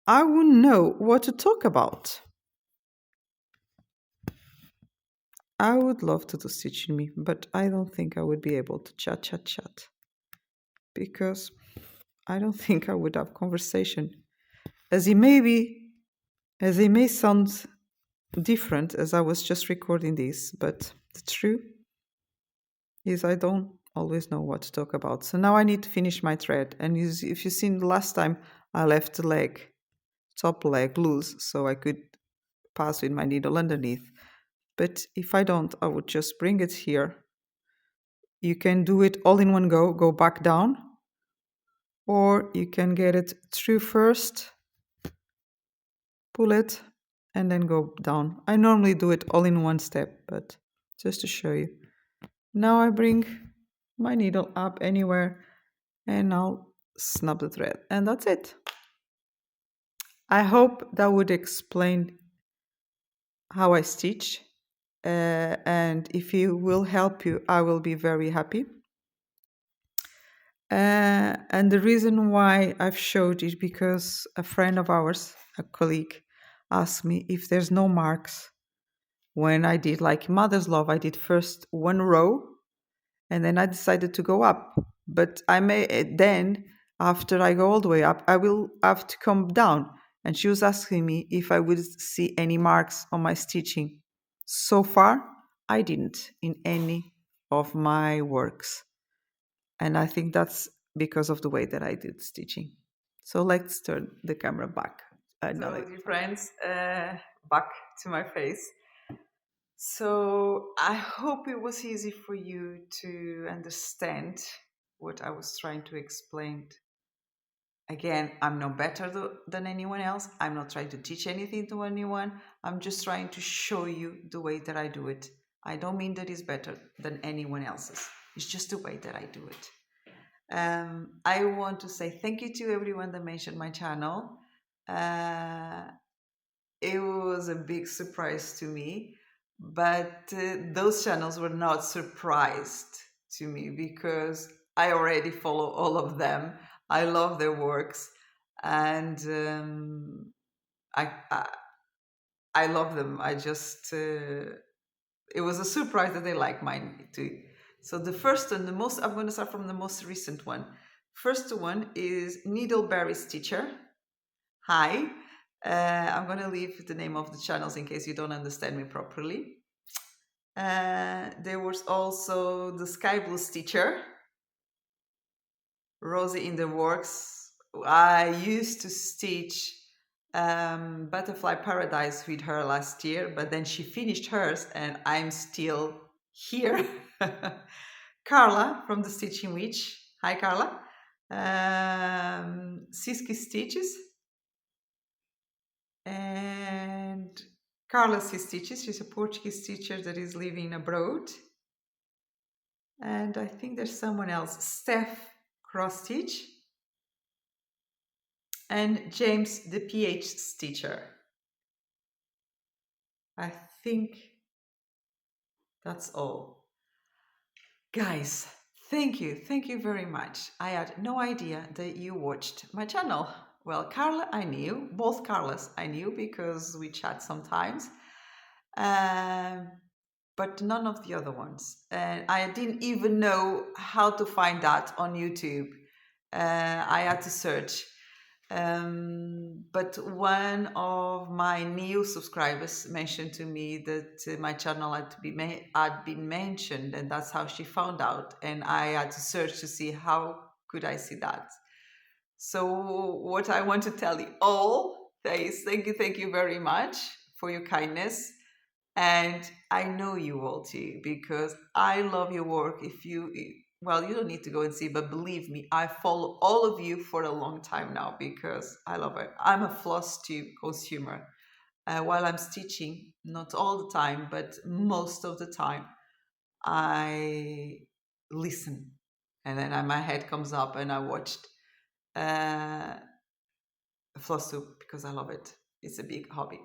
Speaker 2: I wouldn't know what to talk about. I would love to do stitching me, but I don't think I would be able to chat because I don't think I would have conversation. As it may sound different as I was just recording this, but the truth is I don't always know what to talk about. So now I need to finish my thread. And if you've seen the last time, I left the leg, top leg loose, so I could pass with my needle underneath. But if I don't, I would just bring it here. You can do it all in one go back down, or you can get it through first, pull it, and then go down. I normally do it all in one step, but just to show you. Now I bring my needle up anywhere and I'll snap the thread, and that's it. I hope that would explain how I stitch. And if it will help you, I will be very happy. And the reason why I've showed it because a friend of ours, a colleague, asked me if there's no marks. When I did like Mother's Love, I did first one row and then I decided to go up. But I may then, after I go all the way up, I will have to come down. And she was asking me if I would see any marks on my stitching. So far, I didn't in any of my works. And I think that's because of the way that I did stitching. So let's turn the camera back.
Speaker 1: So,
Speaker 2: Another.
Speaker 1: dear friends, back to my face. So, I hope it was easy for you to understand what I was trying to explain. Again, I'm no better than anyone else. I'm not trying to teach anything to anyone. I'm just trying to show you the way that I do it. I don't mean that it's better than anyone else's. It's just the way that I do it. I want to say thank you to everyone that mentioned my channel. Uh, it was a big surprise to me, but those channels were not surprised to me because I already follow all of them. I love their works, and I I love them. I just it was a surprise that they like mine too. So the first and the most, I'm going to start from the most recent one. First one is Needleberry Stitcher. Hi. I'm going to leave the name of the channels in case you don't understand me properly. There was also the Sky Blue Stitcher, Rosie in the Works. I used to stitch Butterfly Paradise with her last year, but then she finished hers and I'm still here. Carla from the Stitching Witch. Hi, Carla. Siski Stitches. And Carla Stitches. She's a Portuguese teacher that is living abroad. And I think there's someone else. Steph Cross Stitch. And James the PH Stitcher. I think that's all. Guys, thank you very much. I had no idea that you watched my channel. Well, Carla, I knew, both Carlas I knew because we chat sometimes, um, but none of the other ones. And I didn't even know how to find that on YouTube. I had to search. But one of my new subscribers mentioned to me that my channel had been mentioned, and that's how she found out. And I had to search to see how could I see that. So what I want to tell you all is thank you very much for your kindness. And I know you all too, because I love your work. Well, you don't need to go and see, but believe me, I follow all of you for a long time now because I love it. I'm a Flosstube consumer. While I'm stitching, not all the time, but most of the time, I listen. And then my head comes up and I watched uh, Flosstube because I love it. It's a big hobby.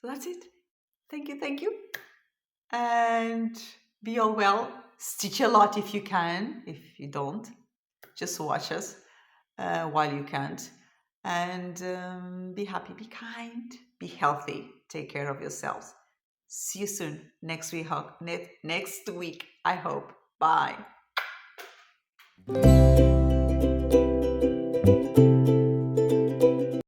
Speaker 1: So that's it. Thank you. And be all well. Stitch a lot if you can. If you don't, just watch us while you can't. And be happy, be kind, be healthy. Take care of yourselves. See you soon next week. Next week, I hope. Bye.